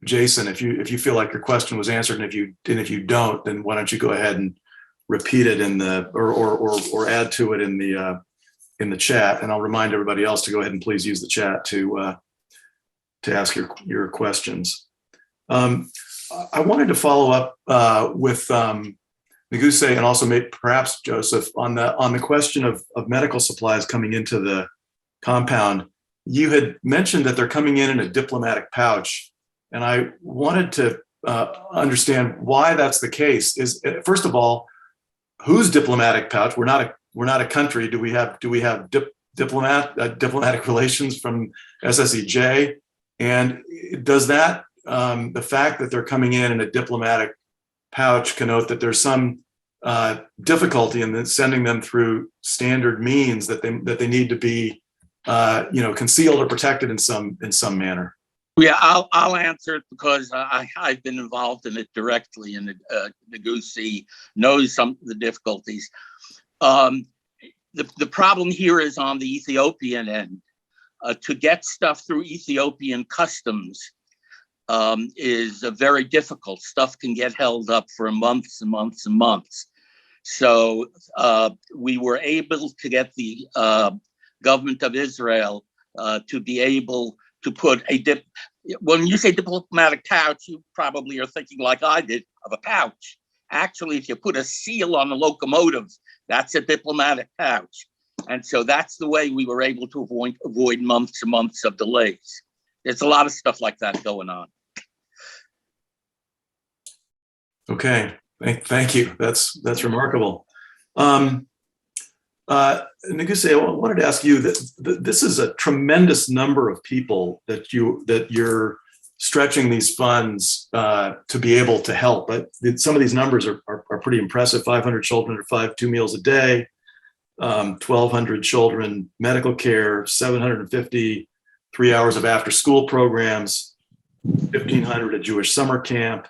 Jason if you feel like your question was answered, and if you don't, then why don't you go ahead and repeat it in the or add to it in the chat, and I'll remind everybody else to go ahead and please use the chat to ask your questions. I wanted to follow up with Negusie and also perhaps Joseph on the question of medical supplies coming into the compound. You had mentioned that they're coming in a diplomatic pouch, and I wanted to understand why that's the case. Is first of all, whose diplomatic pouch? We're not a country. Do we have diplomatic relations from SSEJ? And does that the fact that they're coming in a diplomatic pouch connote that there's some difficulty in sending them through standard means that they need to be concealed or protected in some manner? Yeah, I'll answer it because I've been involved in it directly, and Negusie knows some of the difficulties. The problem here is on the Ethiopian end. To get stuff through Ethiopian customs is very difficult. Stuff can get held up for months and months and months. So we were able to get the government of Israel to be able to put when you say diplomatic pouch, you probably are thinking like I did of a pouch. Actually, if you put a seal on a locomotive, that's a diplomatic pouch. And so that's the way we were able to avoid months and months of delays. There's a lot of stuff like that going on. Okay, thank you. That's remarkable. Negusie, I wanted to ask you that this is a tremendous number of people that you're stretching these funds to be able to help. But some of these numbers are pretty impressive. 500 children are 2 meals a day, 1,200 children medical care, 750 3 hours of after school programs, 1,500 a Jewish summer camp,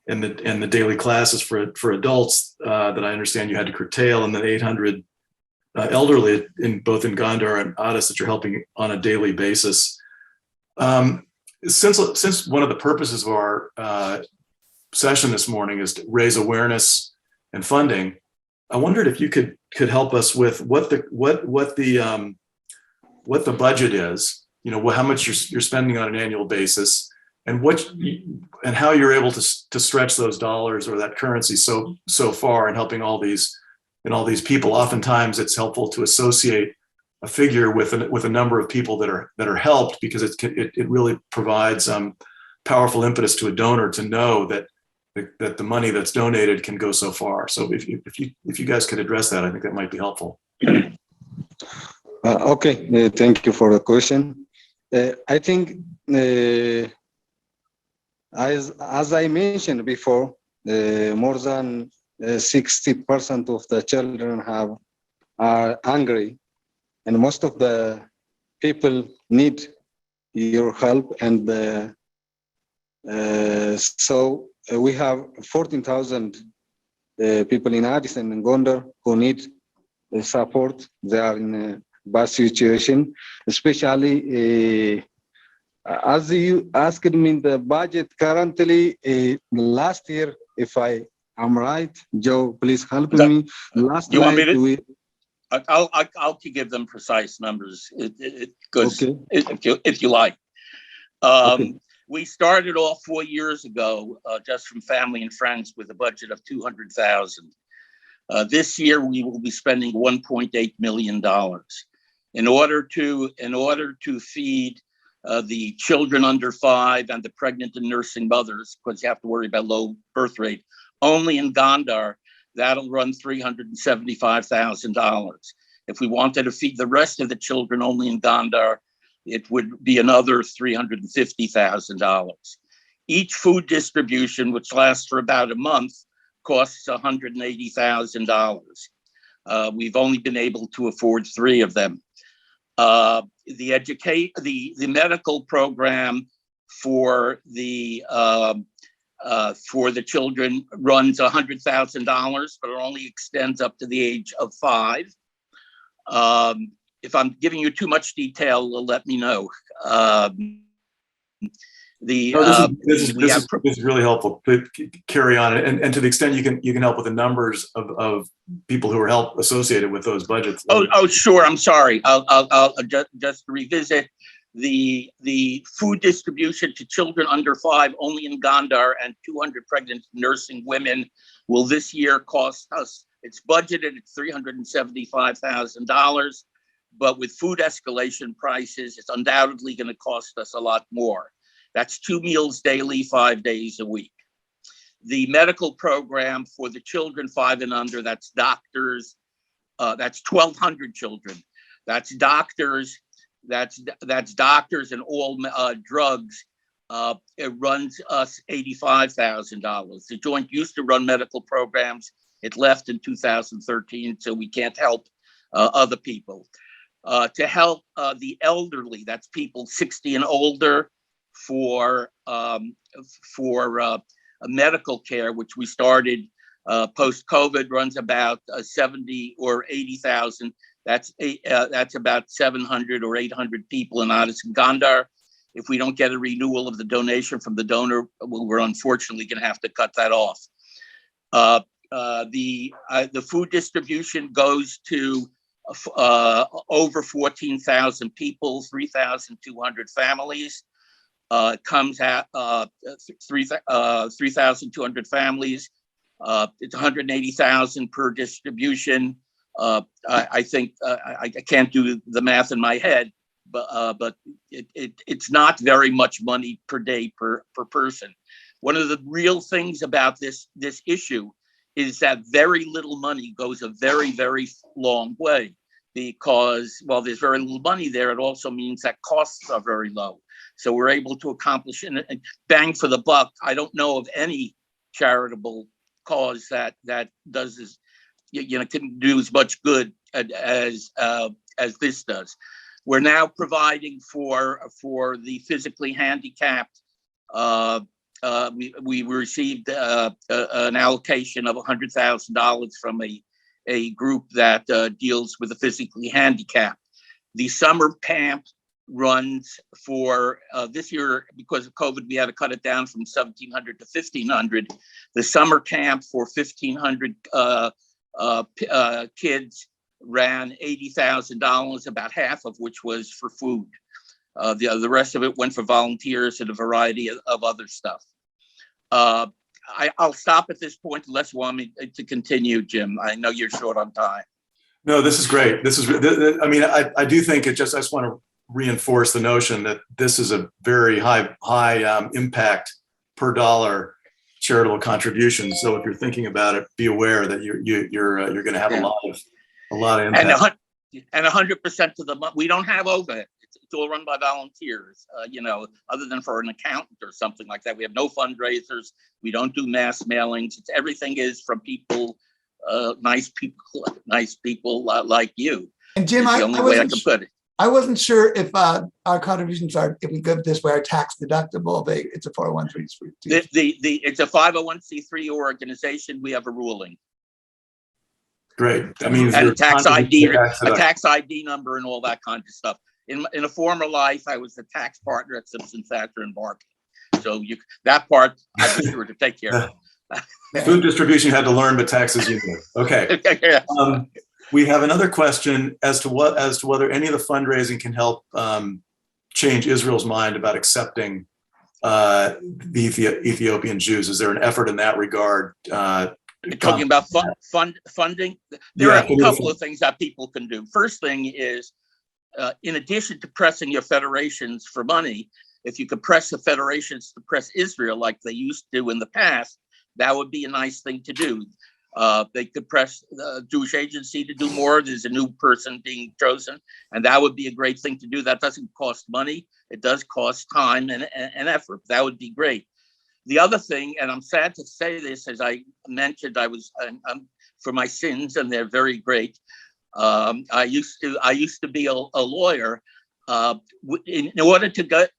and the daily classes for adults that I understand you had to curtail, and then 800 elderly both in Gondar and Addis that you're helping on a daily basis. Since one of the purposes of our session this morning is to raise awareness and funding, I wondered if you could help us with what the budget is. You know, how much you're spending on an annual basis, and how you're able to stretch those dollars or that currency so far in helping all these people. Oftentimes, it's helpful to associate a figure with a number of people that are helped, because it really provides powerful impetus to a donor to know that the money that's donated can go so far. So if you guys could address that, I think that might be helpful. Okay, thank you for the question. I think as I mentioned before, more than 60% of the children are hungry, and most of the people need your help. And so we have 14,000 people in Addis and in Gondar who need support. They are in a bad situation, especially as you asked me, the budget currently last year, if I am right, Joe, please help me. Last you want night me to? I'll give them precise numbers because okay. if you like. Okay. We started off 4 years ago, just from family and friends, with a budget of $200,000. This year we will be spending $1.8 million in order to feed the children under 5 and the pregnant and nursing mothers, because you have to worry about low birth rate. Only in Gondar, that'll run $375,000. If we wanted to feed the rest of the children only in Gondar, it would be another $350,000. Each food distribution, which lasts for about a month, costs $180,000. We've only been able to afford 3 of them. The medical program for the children runs $100,000, but it only extends up to the age of 5. If I'm giving you too much detail, let me know. This is really helpful. Carry on, and to the extent you can help with the numbers of people who are associated with those budgets. Oh, sure. I'm sorry. I'll just revisit the food distribution to children under 5 only in Gondar, and 200 pregnant nursing women will this year cost us. It's budgeted at $375,000, but with food escalation prices, it's undoubtedly going to cost us a lot more. That's 2 meals daily, 5 days a week. The medical program for the children 5 and under, that's doctors, that's 1,200 children. That's doctors, that's doctors and all drugs. It runs us $85,000. The Joint used to run medical programs. It left in 2013, so we can't help other people. To help the elderly, that's people 60 and older, for medical care, which we started Post-COVID runs about 70 or 80,000. That's about 700 or 800 people in Addis and Gondar. If we don't get a renewal of the donation from the donor, we're unfortunately going to have to cut that off. The food distribution goes to over 14,000 people, 3,200 families. Comes at 3,200 families. It's 180,000 per distribution. I think I can't do the math in my head, but it's not very much money per day per person. One of the real things about this issue is that very little money goes a very, very long way, because while there's very little money there, it also means that costs are very low. So we're able to accomplish and bang for the buck. I don't know of any charitable cause that does this, can do as much good as this does. We're now providing for the physically handicapped. We received an allocation of $100,000 from a group that deals with the physically handicapped. The summer camp runs for this year, because of COVID, we had to cut it down from 1,700 to 1,500. The summer camp for 1,500 kids ran $80,000, about half of which was for food. The rest of it went for volunteers and a variety of other stuff. I'll stop at this point unless you want me to continue, Jim. I know you're short on time. No, this is great. I mean, I do think I just want to reinforce the notion that this is a very high impact per dollar charitable contribution. So if you're thinking about it, be aware that you're going to have a lot of impact. And 100% of the money, we don't have overhead. It's all run by volunteers. Other than for an accountant or something like that, we have no fundraisers. We don't do mass mailings. Everything is from people, nice people like you. And Jim, it's the only way I can put it. I wasn't sure if our contributions are, if we give this way, are tax deductible. It's a 401(c)(3). It's a 501(c)(3) organization. We have a ruling. Great. That means and a tax ID number and all that kind of stuff. In a former life, I was the tax partner at Simpson Thacher and Barker. So that part I was sure to take care of. Food distribution you had to learn, but taxes you knew. Okay. We have another question as to whether any of the fundraising can help change Israel's mind about accepting the Ethiopian Jews. Is there an effort in that regard? You're talking about funding? There are a couple of things that people can do. First thing is, in addition to pressing your federations for money, if you could press the federations to press Israel like they used to in the past, that would be a nice thing to do. They could press the Jewish Agency to do more. There's a new person being chosen, and that would be a great thing to do. That doesn't cost money. It does cost time and effort. That would be great. The other thing, and I'm sad to say this, as I mentioned, I'm for my sins, and they're very great. I used to be a lawyer. In order to get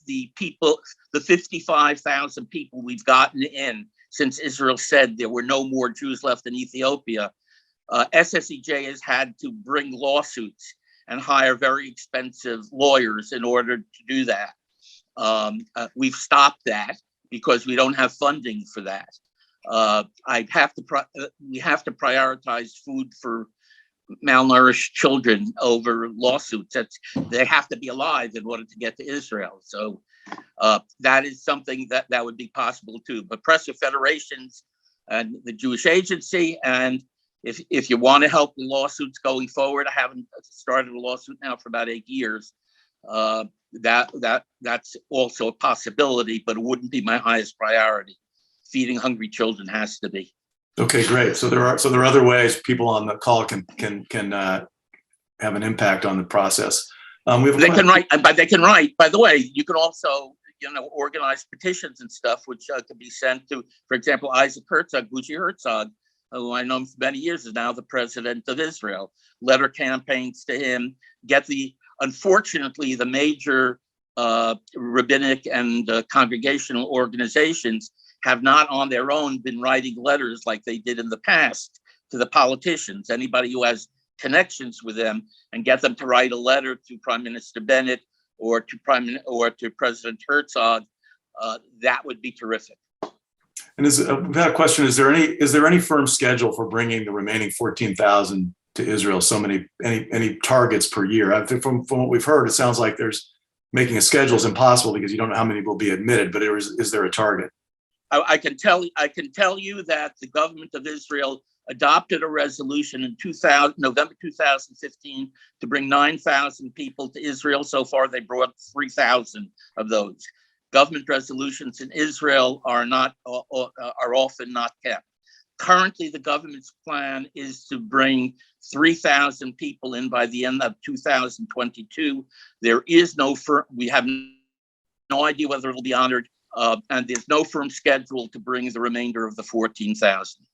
the people, the 55,000 people we've gotten in since Israel said there were no more Jews left in Ethiopia, SSEJ has had to bring lawsuits and hire very expensive lawyers in order to do that. We've stopped that because we don't have funding for that. We have to prioritize food for malnourished children over lawsuits. They have to be alive in order to get to Israel. So that is something that would be possible too. But press your federations and the Jewish Agency, and if you want to help the lawsuits going forward, I haven't started a lawsuit now for about 8 years. That's also a possibility, but it wouldn't be my highest priority. Feeding hungry children has to be. Okay, great. So there are other ways people on the call can have an impact on the process. They can write. By the way, you can also organize petitions and stuff, which could be sent to, for example, Isaac Herzog, Bougie Herzog, who I know for many years is now the president of Israel. Letter campaigns to him. Unfortunately, the major rabbinic and congregational organizations have not on their own been writing letters like they did in the past to the politicians, anybody who has connections with them, and get them to write a letter to Prime Minister Bennett or to President Herzog. That would be terrific. And we've had a question: is there any firm schedule for bringing the remaining 14,000 to Israel? So many any targets per year? I think from what we've heard, it sounds like making a schedule is impossible because you don't know how many will be admitted. But is there a target? I can tell you that the government of Israel adopted a resolution in November 2015 to bring 9,000 people to Israel. So far, they brought 3,000 of those. Government resolutions in Israel are often not kept. Currently, the government's plan is to bring 3,000 people in by the end of 2022. There is we have no idea whether it'll be honored, and there's no firm schedule to bring the remainder of the 14,000.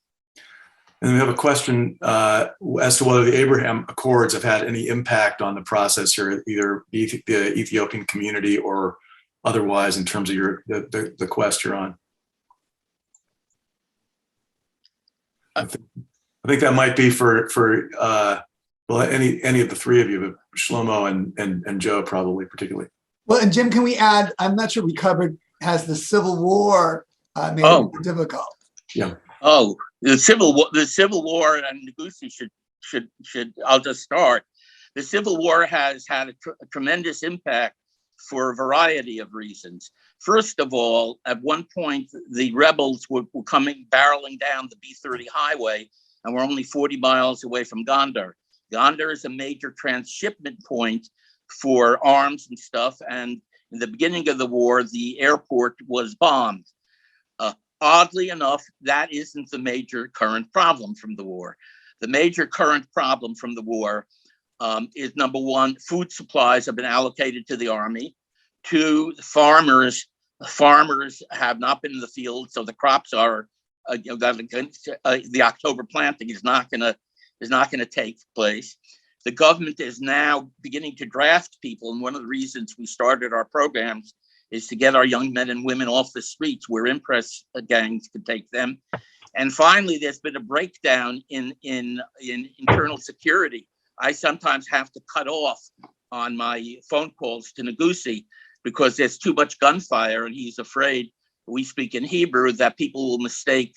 And we have a question as to whether the Abraham Accords have had any impact on the process here, either the Ethiopian community or otherwise, in terms of the quest you're on. I think that might be for any of the three of you, but Shlomo and Joe probably particularly. Well, and Jim, can we add? I'm not sure we covered. Has the Civil War made it more difficult? Yeah. Oh, the Civil War, and Negusie should. I'll just start. The Civil War has had a tremendous impact for a variety of reasons. First of all, at one point, the rebels were coming barreling down the B-30 highway, and we're only 40 miles away from Gondar. Gondar is a major transshipment point for arms and stuff, and in the beginning of the war, the airport was bombed. Oddly enough, that isn't the major current problem from the war. The major current problem from the war is, number one, food supplies have been allocated to the army. Two, farmers have not been in the field, so the crops are, the October planting is not going to take place. The government is now beginning to draft people, and one of the reasons we started our programs is to get our young men and women off the streets where impress gangs could take them. And finally, there's been a breakdown in internal security. I sometimes have to cut off on my phone calls to Negusie because there's too much gunfire, and he's afraid, we speak in Hebrew, that people will mistake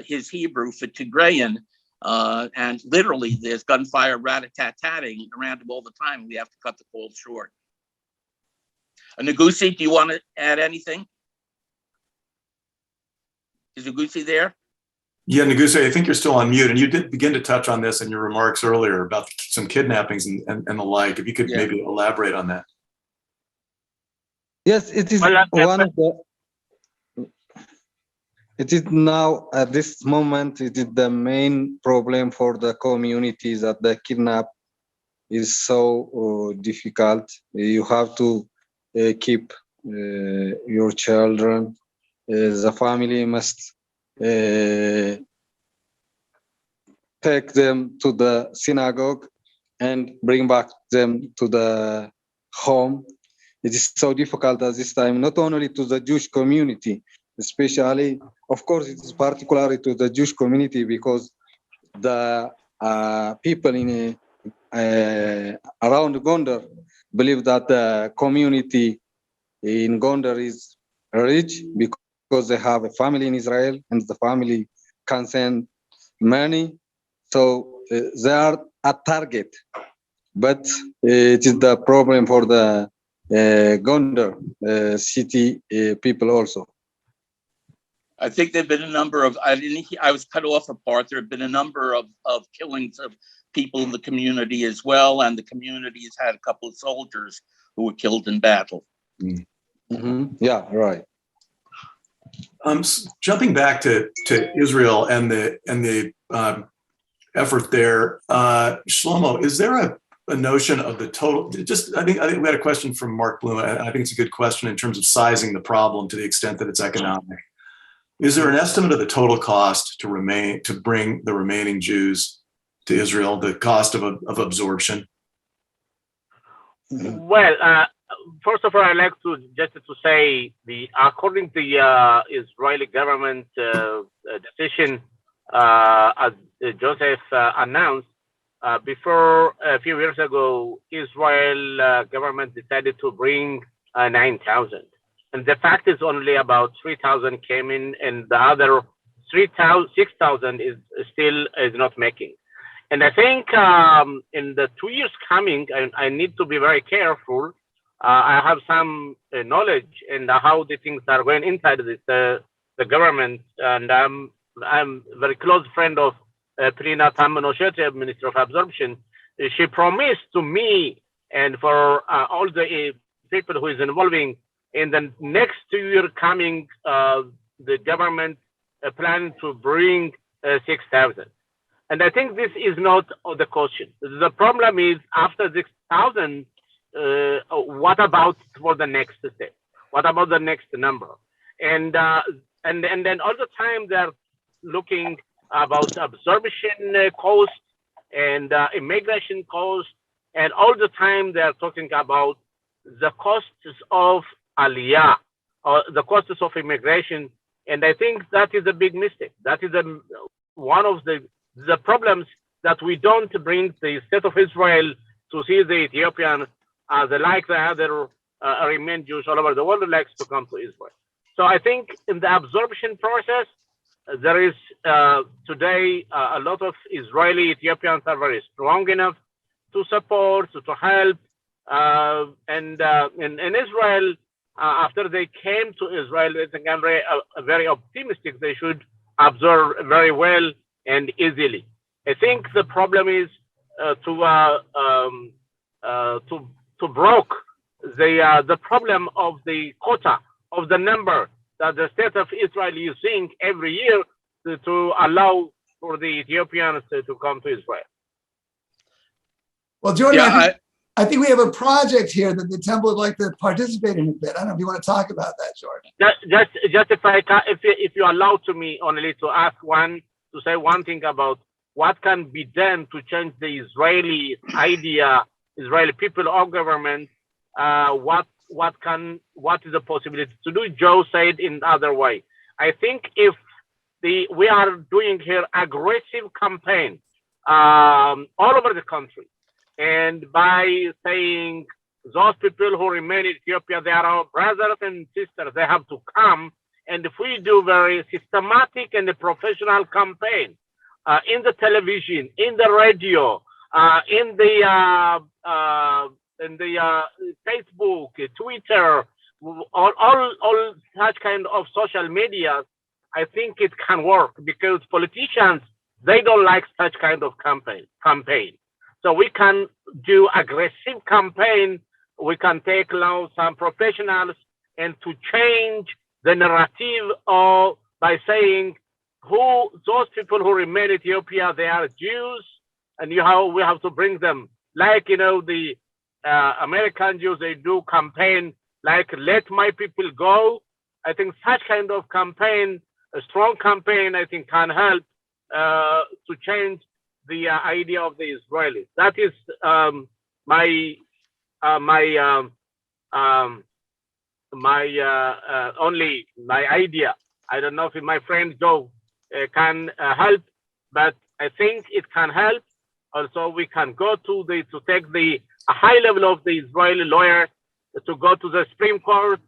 his Hebrew for Tigrayan. And literally, there's gunfire rat-a-tat-tatting around him all the time. We have to cut the calls short. Negusie, do you want to add anything? Is Negusie there? Yeah, Negusie, I think you're still on mute, and you did begin to touch on this in your remarks earlier about some kidnappings and the like. If you could maybe elaborate on that. Yes, it is one of the. It is now at this moment. It is the main problem for the community that the kidnap is so difficult. You have to keep your children. The family must take them to the synagogue and bring back them to the home. It is so difficult at this time, not only to the Jewish community, especially, of course, it is particularly to the Jewish community because the people in around Gondar believe that the community in Gondar is rich because they have a family in Israel and the family can send money. So they are a target. But it is the problem for the Gondar city people also. I think there have been a number of, I was cut off a part. There have been a number of killings of people in the community as well. And the community has had a couple of soldiers who were killed in battle. Mm-hmm. Yeah, right. Jumping back to Israel and the effort there, Shlomo, is there a notion of the total? I think we had a question from Mark Bloom. I think it's a good question in terms of sizing the problem to the extent that it's economic. Is there an estimate of the total cost to bring the remaining Jews to Israel? The cost of absorption? Well, first of all, I'd like to just to say according to the Israeli government decision, as Joseph announced, before a few years ago, Israel government decided to bring 9,000. And the fact is only about 3,000 came in, and the other 6,000 is still not making. And I think in the 2 years coming, I need to be very careful. I have some knowledge in how the things are going inside this, the government, and I'm a very close friend of Trina Tamanoshete, Minister of Absorption. She promised to me and for all the people who is involving in the next 2 years coming, the government plan to bring 6,000. And I think this is not the question. The problem is after 6,000, what about for the next step? What about the next number? And then all the time they're looking about absorption cost and immigration cost, and all the time they're talking about the costs of aliyah, or the costs of immigration. And I think that is a big mistake. That is one of the problems, that we don't bring the state of Israel to see the Ethiopians as like the other remain Jews all over the world likes to come to Israel. So I think in the absorption process, there is today a lot of Israeli Ethiopians are very strong enough to support, to help. And in Israel, after they came to Israel, I think I'm very optimistic they should absorb very well and easily. I think the problem is to broke the problem of the quota, of the number that the state of Israel is using every year to allow for the Ethiopians to come to Israel. Well, Jordan, Yeah, I think we have a project here that the temple would like to participate in a bit. I don't know if you want to talk about that, Jordan. Just if you allow to me only to say one thing about what can be done to change the Israeli idea, Israeli people or government. What is the possibility to do? Joe said in other way. I think if we are doing here aggressive campaign all over the country, and by saying those people who remain in Ethiopia, they are our brothers and sisters, they have to come. And if we do very systematic and professional campaign in the television, in the radio, in the Facebook, Twitter, all such kind of social media, I think it can work, because politicians, they don't like such kind of campaign. So we can do aggressive campaign. We can take now some professionals and to change the narrative by saying those people who remain in Ethiopia, they are Jews, and we have to bring them. Like, the American Jews, they do campaign like, let my people go. I think such kind of campaign, a strong campaign, I think can help to change the idea of the Israelis. That is my idea. I don't know if my friend Joe can help, but I think it can help. Also, we can go to take the high level of the Israeli lawyer to go to the Supreme Court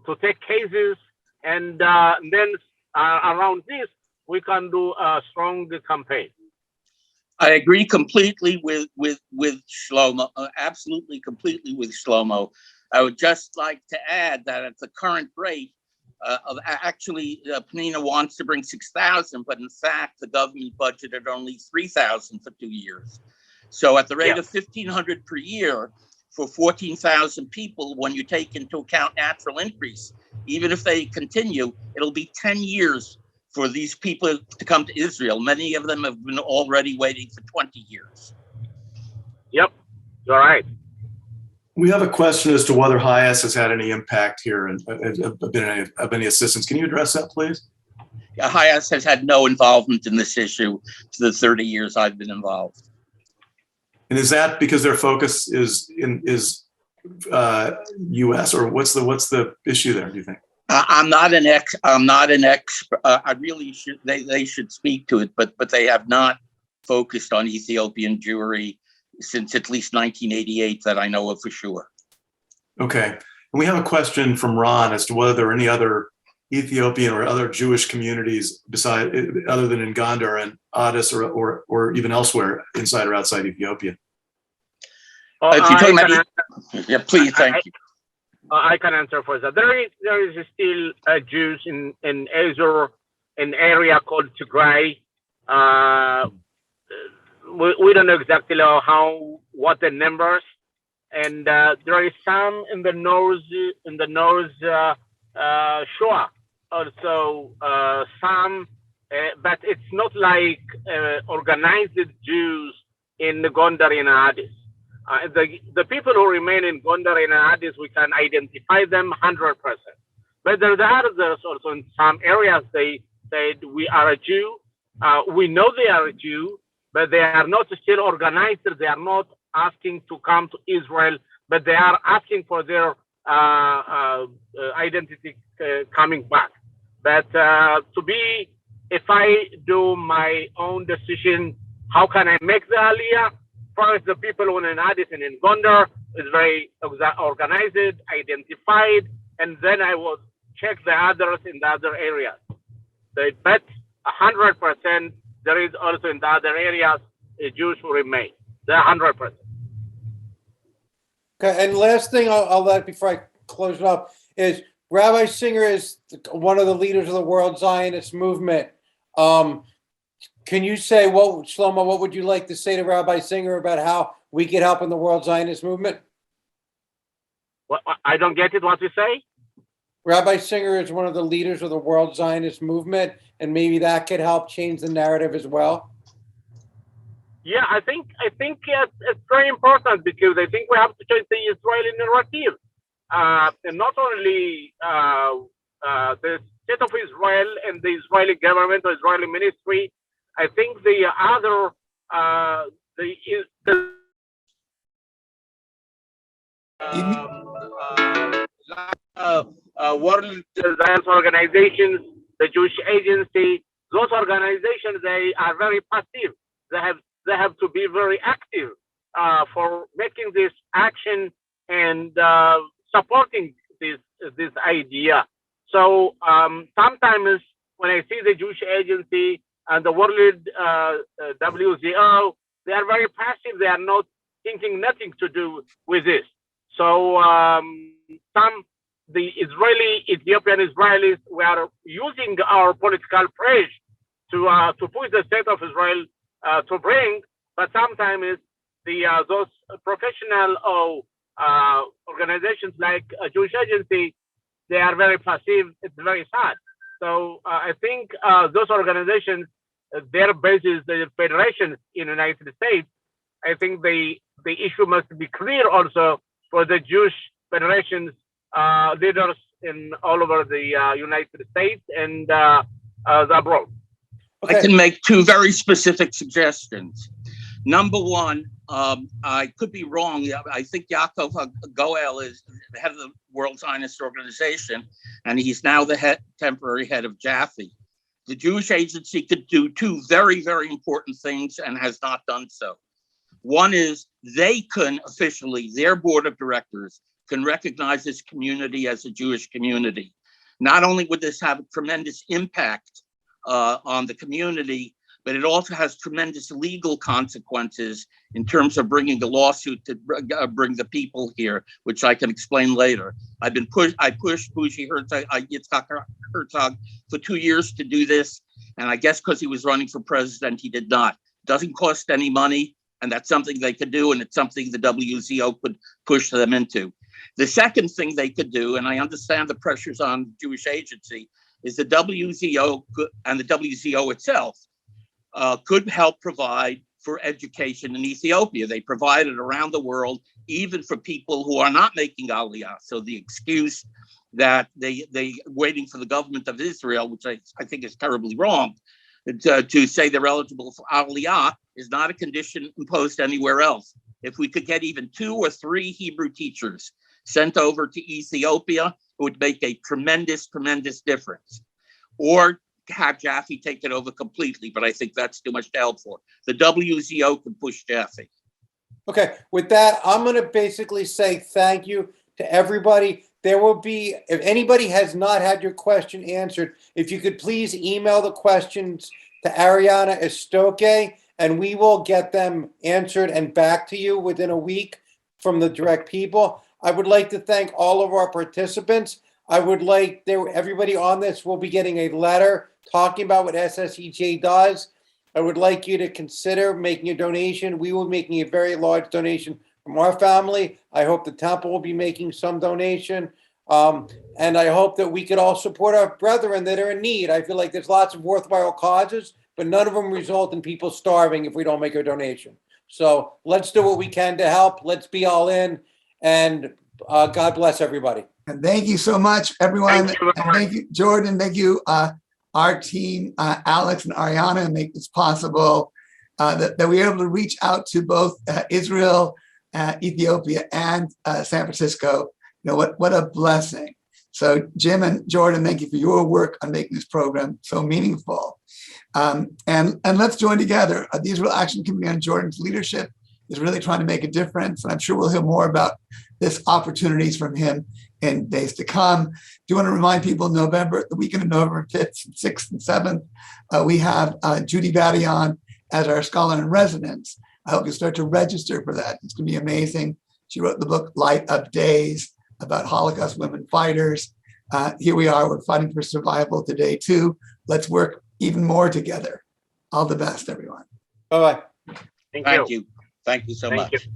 to take cases, and then around this we can do a strong campaign. I agree completely with Shlomo, absolutely completely with Shlomo. I would just like to add that at the current rate, Penina wants to bring 6,000, but in fact, the government budgeted only 3,000 for 2 years. So at the rate of 1,500 per year for 14,000 people, when you take into account natural increase, even if they continue, it'll be 10 years for these people to come to Israel. Many of them have been already waiting for 20 years. Yep, you're right. We have a question as to whether HIAS has had any impact here and been of any assistance. Can you address that, please? HIAS has had no involvement in this issue to the 30 years I've been involved. And is that because their focus is U.S. or what's the issue there? Do you think? I'm not an expert. I really should. They should speak to it, but they have not focused on Ethiopian Jewry since at least 1988 that I know of for sure. Okay, and we have a question from Ron as to whether there are any other Ethiopian or other Jewish communities other than in Gondar and Addis or even elsewhere inside or outside Ethiopia. If you're talking about, yeah, please, thank you. I can answer for that. There is still Jews in Azor, an area called Tigray. We don't know exactly what the numbers, and there is some in the north shore also some, but it's not like organized Jews in Gondar and Addis. The people who remain in Gondar and Addis, we can identify them 100%. But there are others also in some areas. They said we are a Jew. We know they are a Jew, but they are not still organized. They are not asking to come to Israel, but they are asking for their identity coming back. But if I do my own decision, how can I make the aliyah? First, the people in Addis and in Gondar is very organized, identified, and then I will check the others in the other areas. But 100%, there is also in the other areas Jews who remain. They're 100%. Okay, and last thing I'll add before I close it up is Rabbi Singer is one of the leaders of the World Zionist Movement. Can you say, Shlomo, what would you like to say to Rabbi Singer about how we get help in the World Zionist Movement? Well, I don't get it. What you say? Rabbi Singer is one of the leaders of the World Zionist Movement, and maybe that could help change the narrative as well. Yeah, I think it's very important because I think we have to change the Israeli narrative, and not only the state of Israel and the Israeli government or Israeli ministry. I think the other world Zionist organizations, the Jewish Agency, those organizations, they are very passive. They have to be very active for making this action and supporting this idea. So sometimes when I see the Jewish Agency and the world WZO, they are very passive. They are not thinking nothing to do with this. So the Ethiopian Israelis, we are using our political pressure to push the state of Israel to bring, but sometimes those professional or organizations like a Jewish Agency, they are very passive. It's very sad. So I think those organizations, their basis, the federations in the United States, I think the issue must be clear also for the Jewish federations leaders in all over the United States and abroad. Okay. I can make two very specific suggestions. Number one, I could be wrong. I think Yaakov Goel is the head of the World Zionist Organization, and he's now the temporary head of Jaffe. The Jewish Agency could do two very, very important things and has not done so. One is they can officially, their board of directors can recognize this community as a Jewish community. Not only would this have a tremendous impact on the community, but it also has tremendous legal consequences in terms of bringing a lawsuit to bring the people here, which I can explain later. I pushed Bougie Yitzhak Herzog for 2 years to do this, and I guess because he was running for president, he did not. Doesn't cost any money, and that's something they could do, and it's something the WZO could push them into. The second thing they could do, and I understand the pressures on the Jewish Agency, is the WZO and the WZO itself could help provide for education in Ethiopia. They provide it around the world, even for people who are not making aliyah. So the excuse that they waiting for the government of Israel, which I think is terribly wrong, to say they're eligible for aliyah is not a condition imposed anywhere else. if we could get even 2 or 3 Hebrew teachers sent over to Ethiopia, it would make a tremendous, tremendous difference. Or have Jaffe take it over completely, but I think that's too much to help for. The WZO can push Jaffe. Okay, with that, I'm going to basically say thank you to everybody. There will be, if anybody has not had your question answered, if you could please email the questions to Ariana Estoque, and we will get them answered and back to you within a week from the direct people. I would like to thank all of our participants. I would like everybody on this will be getting a letter talking about what SSEJ does. I would like you to consider making a donation. We will be making a very large donation from our family. I hope the temple will be making some donation. And I hope that we could all support our brethren that are in need. I feel like there's lots of worthwhile causes, but none of them result in people starving if we don't make a donation. So let's do what we can to help. Let's be all in. And God bless everybody. And thank you so much, everyone. Thank you very And much. thank you, Jordan. Thank you, our team, Alex and Ariana, make this possible, that we were able to reach out to both Israel, Ethiopia, and San Francisco. You know, what a blessing. So Jim and Jordan, thank you for your work on making this program so meaningful. And let's join together. The Israel Action Committee on Jordan's leadership is really trying to make a difference. And I'm sure we'll hear more about this opportunities from him in days to come. Do want to remind people, the weekend of November 5th, 6th, and 7th, we have Judy Vadion as our scholar in residence. I hope you start to register for that. It's going to be amazing. She wrote the book Light Up Days about Holocaust women fighters. Here we are, we're fighting for survival today too. Let's work even more together. All the best, everyone. Bye-bye. Thank Thank you. you. Thank you so Thank much. you.